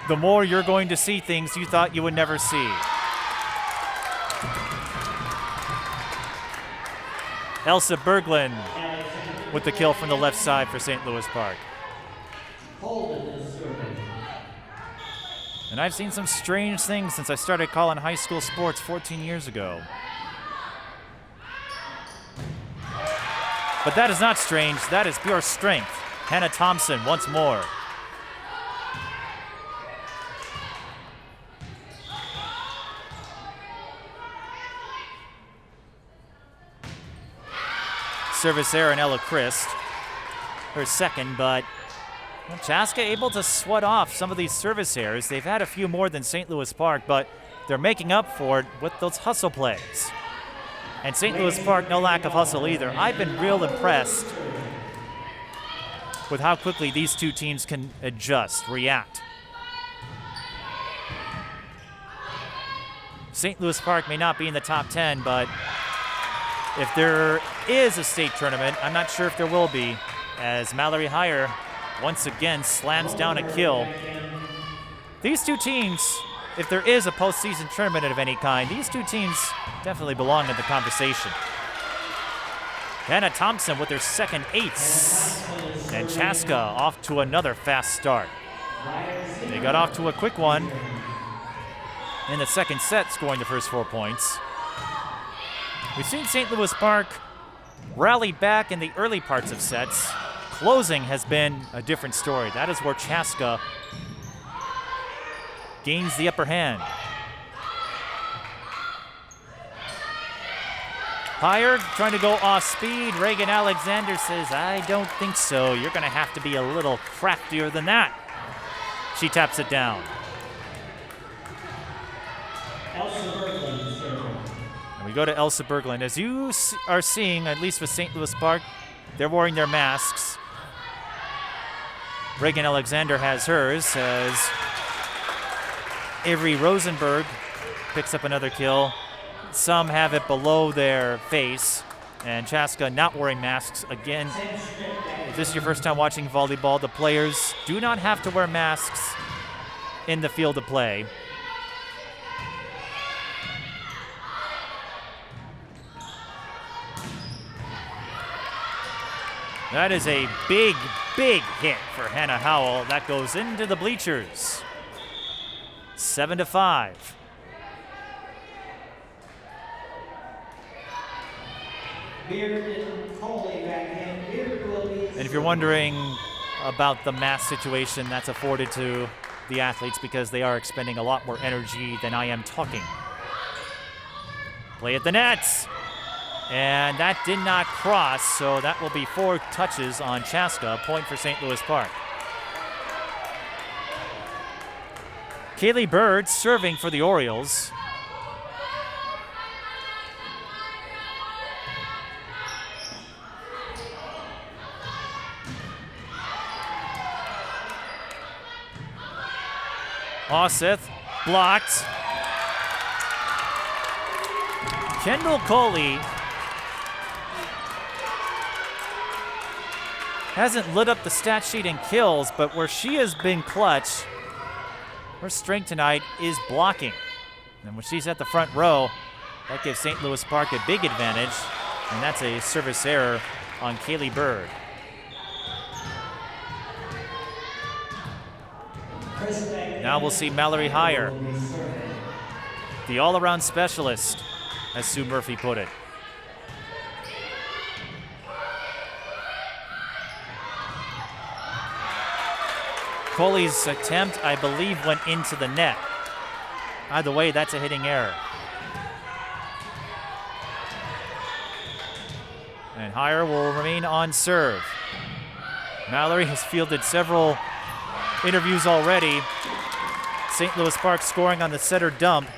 the more you're going to see things you thought you would never see. Elsa Berglund with the kill from the left side for St. Louis Park. And I've seen some strange things since I started calling high school sports 14 years ago. But that is not strange, that is pure strength. Hanna Thompson once more. Service error in Ella Christ, her second, but Chaska able to sweat off some of these service errors. They've had a few more than St. Louis Park, but they're making up for it with those hustle plays. And St. Louis Park, no lack of hustle either. I've been real impressed with how quickly these two teams can adjust, react. St. Louis Park may not be in the top 10, but if there is a state tournament, I'm not sure if there will be, as Mallory Heyer once again slams down a kill. These two teams, if there is a postseason tournament of any kind, these two teams definitely belong in the conversation. Hanna Thompson with her second ace, and Chaska off to another fast start. They got off to a quick one in the second set, scoring the first 4 points. We've seen St. Louis Park rally back in the early parts of sets. Closing has been a different story. That is where Chaska gains the upper hand. Heyer trying to go off speed. Raegan Alexander says, "I don't think so. You're going to have to be a little craftier than that." She taps it down. And we go to Elsa Berglund. As you are seeing, at least with St. Louis Park, they're wearing their masks. Raegan Alexander has hers, as Avery Rosenberg picks up another kill. Some have it below their face, and Chaska not wearing masks again. If this is your first time watching volleyball, the players do not have to wear masks in the field of play. That is a big, big hit for Hannah Howell. That goes into the bleachers. 7-5. And if you're wondering about the mask situation, that's afforded to the athletes because they are expending a lot more energy than I am talking. Play at the nets. And that did not cross, so that will be 4 touches on Chaska, a point for St. Louis Park. Kaylee Bird serving for the Orioles. Osseth blocked. Kendall Coley hasn't lit up the stat sheet in kills, but where she has been clutch, her strength tonight is blocking. And when she's at the front row, that gives St. Louis Park a big advantage, and that's a service error on Kaylee Bird. Now we'll see Mallory Higher, the all-around specialist, as Sue Murphy put it. Coley's attempt, I believe, went into the net. Either way, that's a hitting error. And Higher will remain on serve. Mallory has fielded several interviews already. St. Louis Park scoring on the setter dump.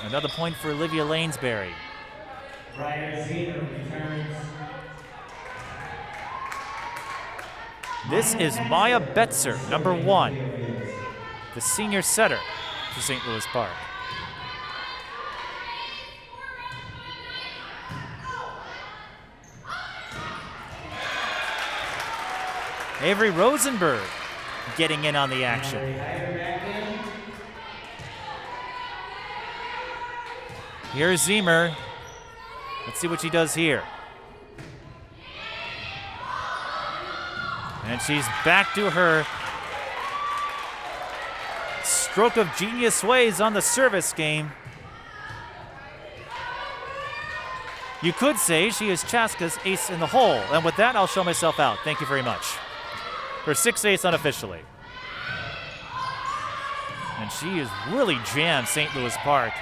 Another point for Olivia Lanesbury. This is Maya Betzer, number 1, the senior setter for St. Louis Park. Avery Rosenberg getting in on the action. Here's Zemer. Let's see what she does here. And she's back to her stroke of genius ways on the service game. You could say she is Chaska's ace in the hole. And with that, I'll show myself out. Thank you very much. Her 6th ace unofficially. And she has really jammed St. Louis Park.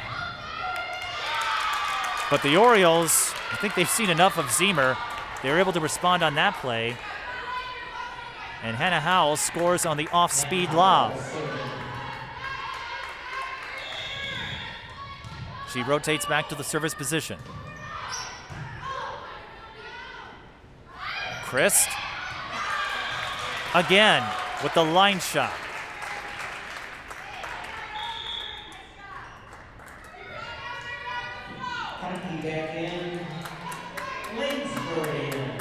But the Orioles, I think they've seen enough of Zemer. They were able to respond on that play. And Hannah Howell scores on the off-speed lob. She rotates back to the service position. Christ again with the line shot. Back in. Lanesbury.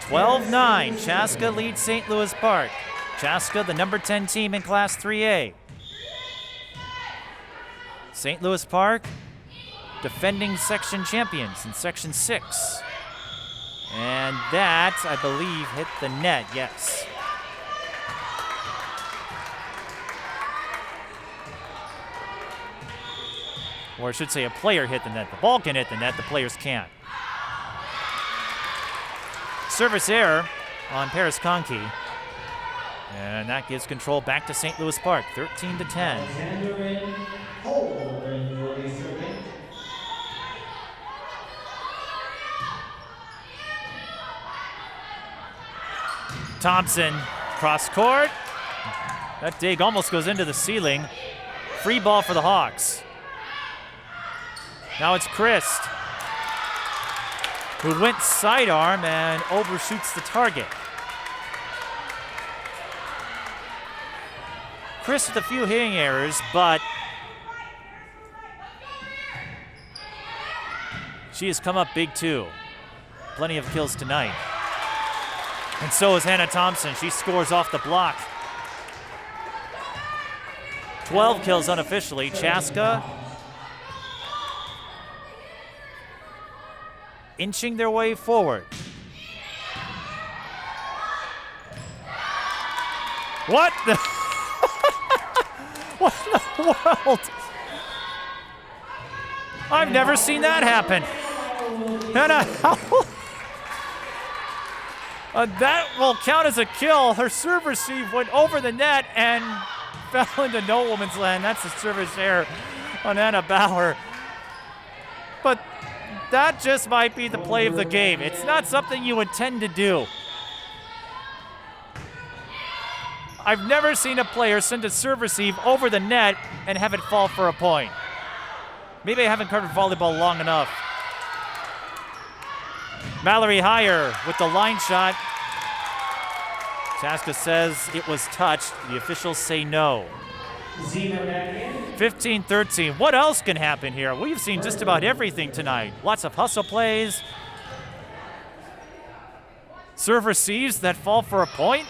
12-9, Chaska leads St. Louis Park. Chaska, the number 10 team in Class 3A. St. Louis Park, defending section champions in Section 6. And that, I believe, hit the net, yes. Or I should say a player hit the net. The ball can hit the net, the players can't. Service error on Paris Conkey. And that gives control back to St. Louis Park, 13-10. Thompson, cross court. That dig almost goes into the ceiling. Free ball for the Hawks. Now it's Christ, who went sidearm and overshoots the target. Christ with a few hitting errors, but she has come up big too. Plenty of kills tonight. And so is Hanna Thompson. She scores off the block. 12 kills unofficially. Chaska inching their way forward. What the? What in the world? I've never seen that happen. Hannah Howell. That will count as a kill. Her serve receive went over the net and fell into no woman's land. That's a service error on Anna Bauer. But that just might be the play of the game. It's not something you intend to do. I've never seen a player send a serve receive over the net and have it fall for a point. Maybe I haven't covered volleyball long enough. Mallory Higher with the line shot. Chaska says it was touched. The officials say no. 15-13. What else can happen here? We've seen just about everything tonight. Lots of hustle plays. Serve receives that fall for a point.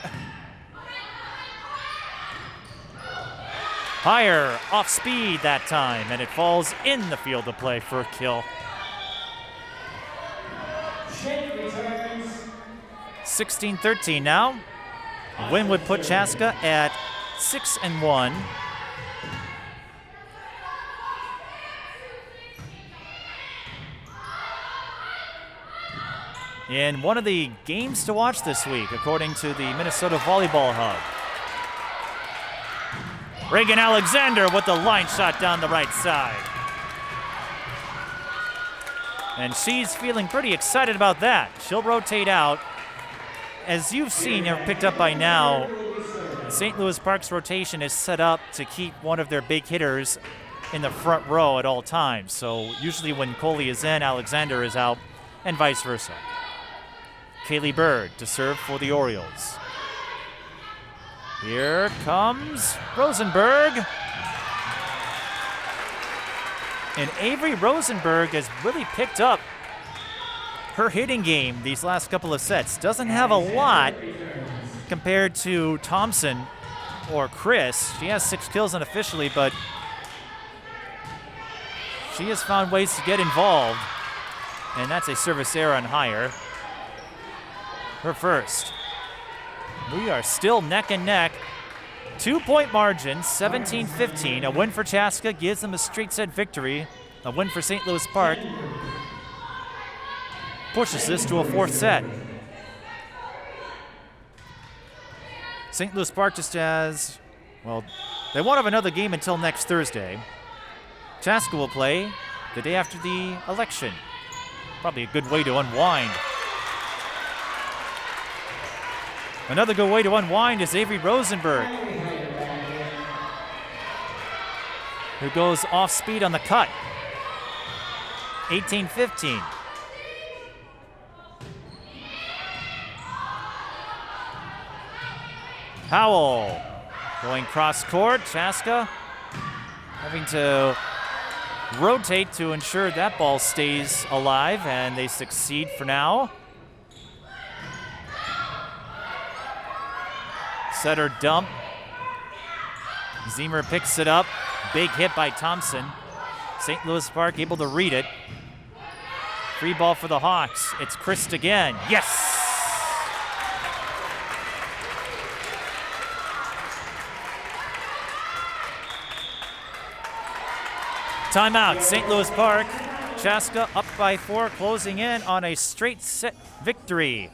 Higher off speed that time, and it falls in the field of play for a kill. 16-13 now. A win would put Chaska at 6-1. In one of the games to watch this week, according to the Minnesota Volleyball Hub. Raegan Alexander with the line shot down the right side. And she's feeling pretty excited about that. She'll rotate out. As you've seen or picked up by now, St. Louis Park's rotation is set up to keep one of their big hitters in the front row at all times. So usually when Coley is in, Alexander is out, and vice versa. Kaylee Bird to serve for the Orioles. Here comes Rosenberg. And Avery Rosenberg has really picked up her hitting game these last couple of sets. Doesn't have a lot compared to Thompson or Chris. She has 6 kills unofficially, but she has found ways to get involved. And that's a service error on Higher. Her first. We are still neck and neck. 2-point margin, 17-15. A win for Chaska gives them a straight set victory. A win for St. Louis Park pushes this to a 4th set. St. Louis Park just has, well, they won't have another game until next Thursday. Chaska will play the day after the election. Probably a good way to unwind. Another good way to unwind is Avery Rosenberg, who goes off speed on the cut. 18-15. Howell going cross court. Chaska having to rotate to ensure that ball stays alive, and they succeed for now. Setter dump. Zemer picks it up. Big hit by Thompson. St. Louis Park able to read it. Free ball for the Hawks. It's Christ again. Yes! Timeout, St. Louis Park. Chaska up by 4, closing in on a straight set victory.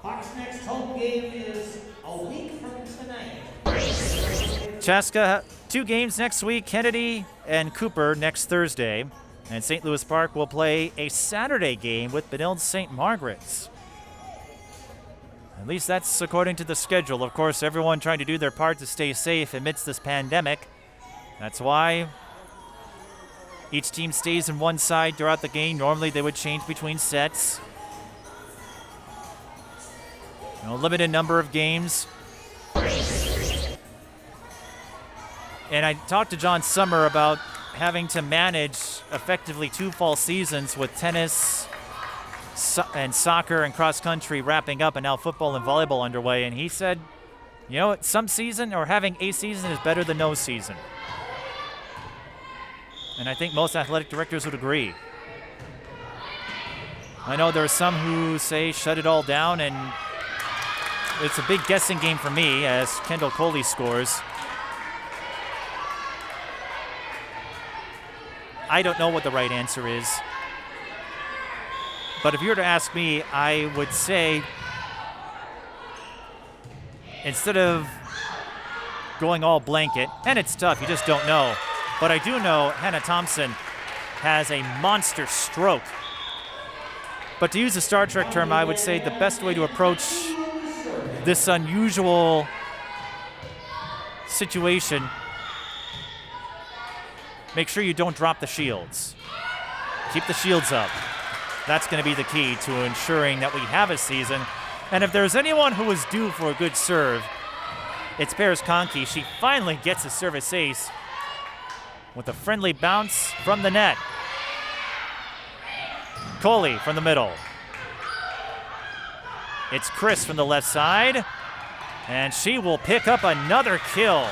Hawks' next home game is a week from tonight. Chaska, 2 games next week, Kennedy and Cooper next Thursday. And St. Louis Park will play a Saturday game with Benilde St. Margaret's. At least that's according to the schedule. Of course, everyone trying to do their part to stay safe amidst this pandemic. That's why each team stays in one side throughout the game. Normally they would change between sets. Limited number of games. And I talked to John Summer about having to manage effectively 2 fall seasons with tennis and soccer and cross country wrapping up, and now football and volleyball underway. And he said, some season or having a season is better than no season. And I think most athletic directors would agree. I know there are some who say shut it all down, and it's a big guessing game for me as Kendall Coley scores. I don't know what the right answer is. But if you were to ask me, I would say instead of going all blanket, and it's tough, you just don't know. But I do know Hanna Thompson has a monster stroke. But to use a Star Trek term, I would say the best way to approach this unusual situation, make sure you don't drop the shields. Keep the shields up. That's going to be the key to ensuring that we have a season. And if there's anyone who is due for a good serve, it's Paris Conkey. She finally gets a service ace with a friendly bounce from the net. Coley from the middle. It's Chris from the left side, and she will pick up another kill.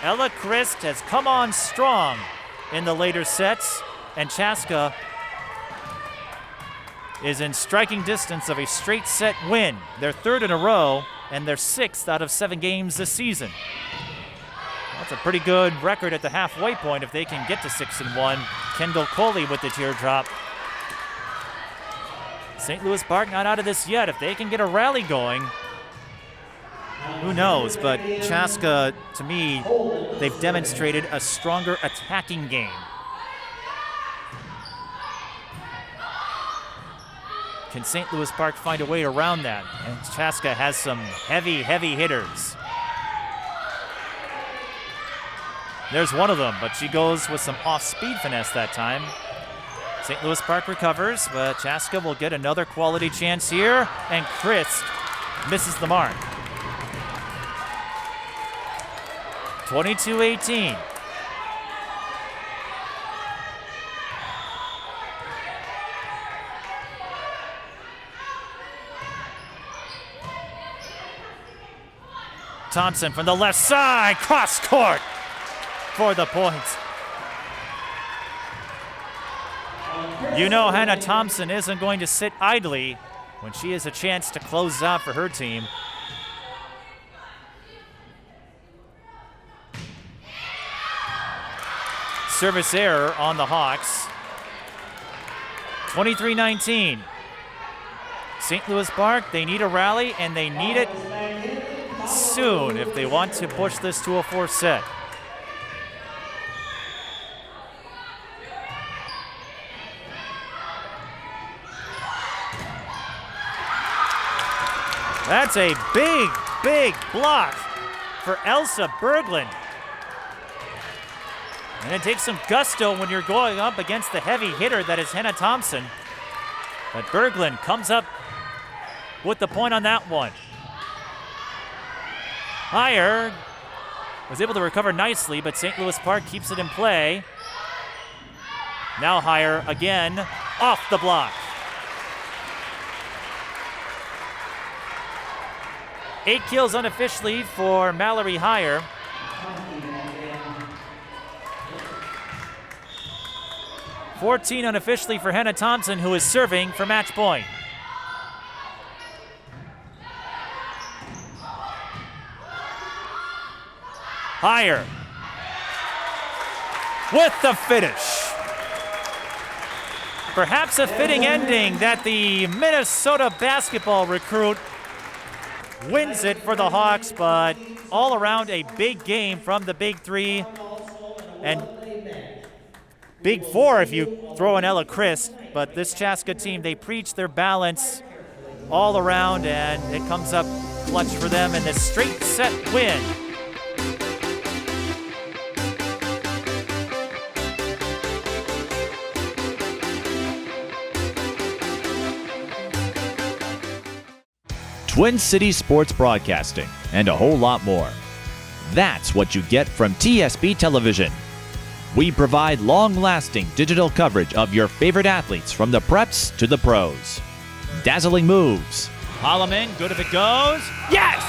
Ella Christ has come on strong in the later sets, and Chaska is in striking distance of a straight set win. Their third in a row, and their 6th out of 7 games this season. That's a pretty good record at the halfway point if they can get to 6-1. Kendall Coley with the teardrop. St. Louis Park not out of this yet. If they can get a rally going, who knows? But Chaska, to me, they've demonstrated a stronger attacking game. Can St. Louis Park find a way around that? And Chaska has some heavy hitters. There's one of them, but she goes with some off-speed finesse that time. St. Louis Park recovers, but Chaska will get another quality chance here, and Christ misses the mark. 22-18. Thompson from the left side, cross court for the point. You know Hanna Thompson isn't going to sit idly when she has a chance to close out for her team. Service error on the Hawks. 23-19. St. Louis Park, they need a rally, and they need it soon if they want to push this to a 4th set. That's a big block for Elsa Berglund. And it takes some gusto when you're going up against the heavy hitter that is Hanna Thompson. But Berglund comes up with the point on that one. Heyer was able to recover nicely, but St. Louis Park keeps it in play. Now Heyer again off the block. 8 kills unofficially for Mallory Heyer. $14 unofficially for Hanna Thompson, who is serving for match point. Heyer with the finish. Perhaps a fitting ending that the Minnesota basketball recruit wins it for the Hawks, but all around a big game from the Big Three and Big Four if you throw in Ella Christ. But this Chaska team, they preach their balance all around, and it comes up clutch for them in this straight set win. Twin Cities Sports Broadcasting, and a whole lot more. That's what you get from TSB Television. We provide long-lasting digital coverage of your favorite athletes from the preps to the pros. Dazzling moves. Holloman, good if it goes. Yes!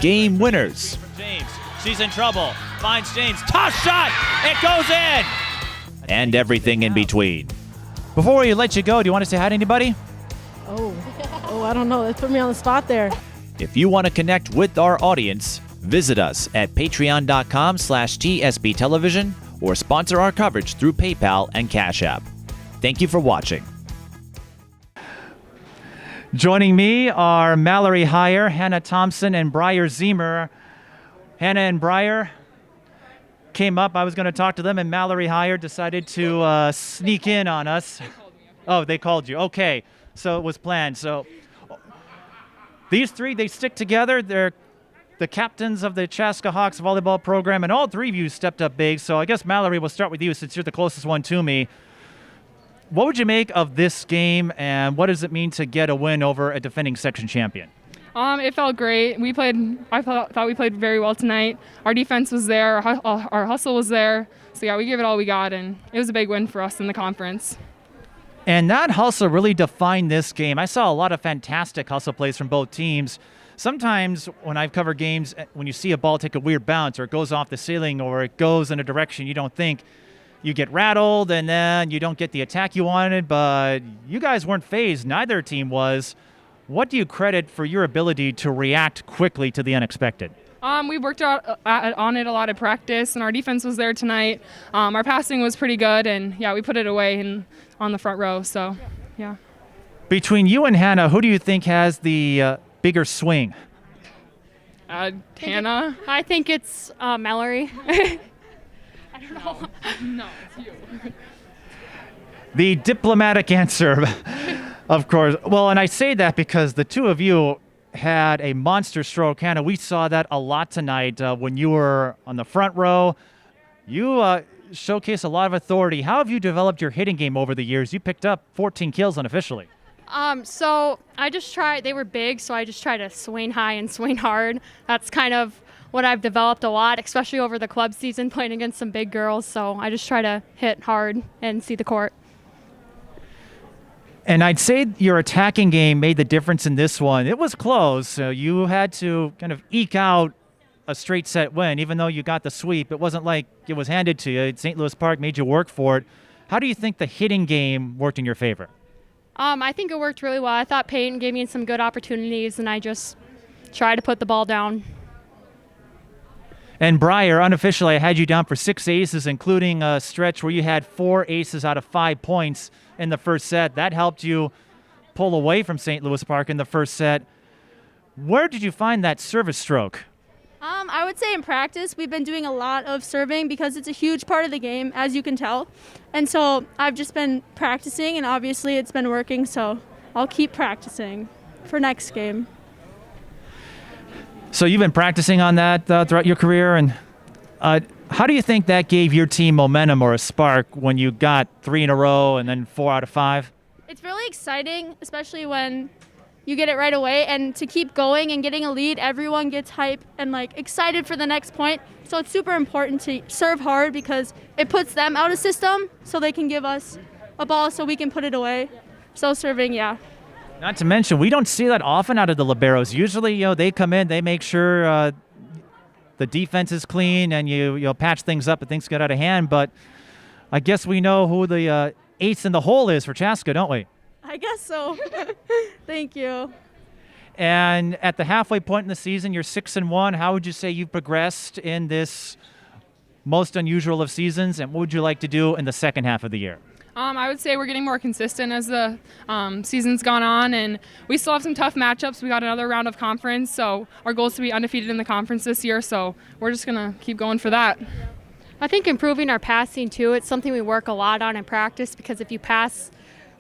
Game winners. James, she's in trouble. Finds James, toss shot, it goes in! And everything in between. Before we let you go, do you want to say hi to anybody? Oh, I don't know. That put me on the spot there. If you want to connect with our audience, visit us at patreon.com/TSB Television or sponsor our coverage through PayPal and Cash App. Thank you for watching. Joining me are Mallory Heyer, Hanna Thompson, and Briar Zemer. Hannah and Briar came up. I was going to talk to them, and Mallory Heyer decided to sneak in on us. Oh, they called you. Okay, so it was planned. So these three, they stick together. They're the captains of the Chaska Hawks volleyball program, and all three of you stepped up big. So I guess, Mallory, we'll start with you since you're the closest one to me. What would you make of this game, and what does it mean to get a win over a defending section champion? It felt great. I thought we played very well tonight. Our defense was there. Our hustle was there. So yeah, we gave it all we got, and it was a big win for us in the conference. And that hustle really defined this game. I saw a lot of fantastic hustle plays from both teams. Sometimes when I've covered games, when you see a ball take a weird bounce or it goes off the ceiling or it goes in a direction you don't think, you get rattled and then you don't get the attack you wanted, but you guys weren't phased. Neither team was. What do you credit for your ability to react quickly to the unexpected? We worked on it a lot of practice, and our defense was there tonight. Our passing was pretty good, and yeah, we put it away on the front row. So, yeah. Between you and Hannah, who do you think has the bigger swing? Hannah. I think it's Mallory. I don't know. No, it's you. The diplomatic answer, of course. Well, and I say that because the two of you had a monster stroke. Hannah, we saw that a lot tonight when you were on the front row. You showcase a lot of authority. How have you developed your hitting game over the years? You picked up 14 kills unofficially. So I just tried, they were big, so I just try to swing high and swing hard. That's kind of what I've developed a lot, especially over the club season playing against some big girls. So I just try to hit hard and see the court. And I'd say your attacking game made the difference in this one. It was close. So you had to kind of eke out a straight set win, even though you got the sweep. It wasn't like it was handed to you. St. Louis Park made you work for it. How do you think the hitting game worked in your favor? I think it worked really well. I thought Peyton gave me some good opportunities, and I just tried to put the ball down. And Briar, unofficially, I had you down for 6 aces, including a stretch where you had 4 aces out of 5 points in the first set. That helped you pull away from St. Louis Park in the first set. Where did you find that service stroke? I would say in practice, we've been doing a lot of serving because it's a huge part of the game, as you can tell. And so I've just been practicing, and obviously it's been working, so I'll keep practicing for next game. So you've been practicing on that throughout your career, and how do you think that gave your team momentum or a spark when you got 3 in a row and then 4 out of 5? It's really exciting, especially when you get it right away, and to keep going and getting a lead, everyone gets hype and excited for the next point. So it's super important to serve hard because it puts them out of system so they can give us a ball so we can put it away. So serving, yeah. Not to mention, we don't see that often out of the liberos. Usually, they come in, they make sure the defense is clean, and you patch things up and things get out of hand. But I guess we know who the ace in the hole is for Chaska, don't we? I guess so. Thank you. And at the halfway point in the season, you're 6-1. How would you say you've progressed in this most unusual of seasons, and what would you like to do in the second half of the year? I would say we're getting more consistent as the season's gone on, and we still have some tough matchups. We got another round of conference, so our goal is to be undefeated in the conference this year, so we're just going to keep going for that. I think improving our passing, too, it's something we work a lot on in practice because if you pass,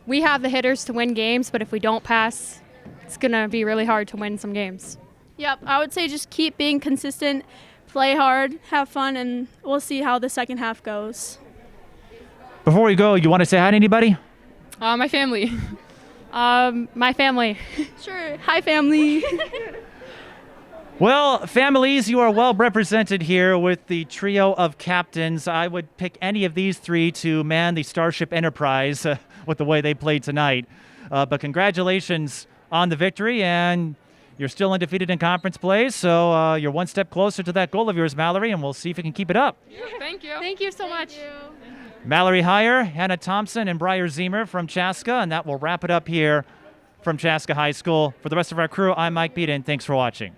we have the hitters to win games, but if we don't pass, it's going to be really hard to win some games. Yep, I would say just keep being consistent, play hard, have fun, and we'll see how the second half goes. Before we go, you want to say hi to anybody? My family. My family. Sure. Hi, family. Well, families, you are well represented here with the trio of captains. I would pick any of these 3 to man the Starship Enterprise with the way they played tonight. But congratulations on the victory, and you're still undefeated in conference play, so you're one step closer to that goal of yours, Mallory, and we'll see if you can keep it up. Yeah, thank you. Thank you so much. Mallory Heyer, Hanna Thompson, and Briar Zemer from Chaska, and that will wrap it up here from Chaska High School. For the rest of our crew, I'm Mike Beaton. Thanks for watching.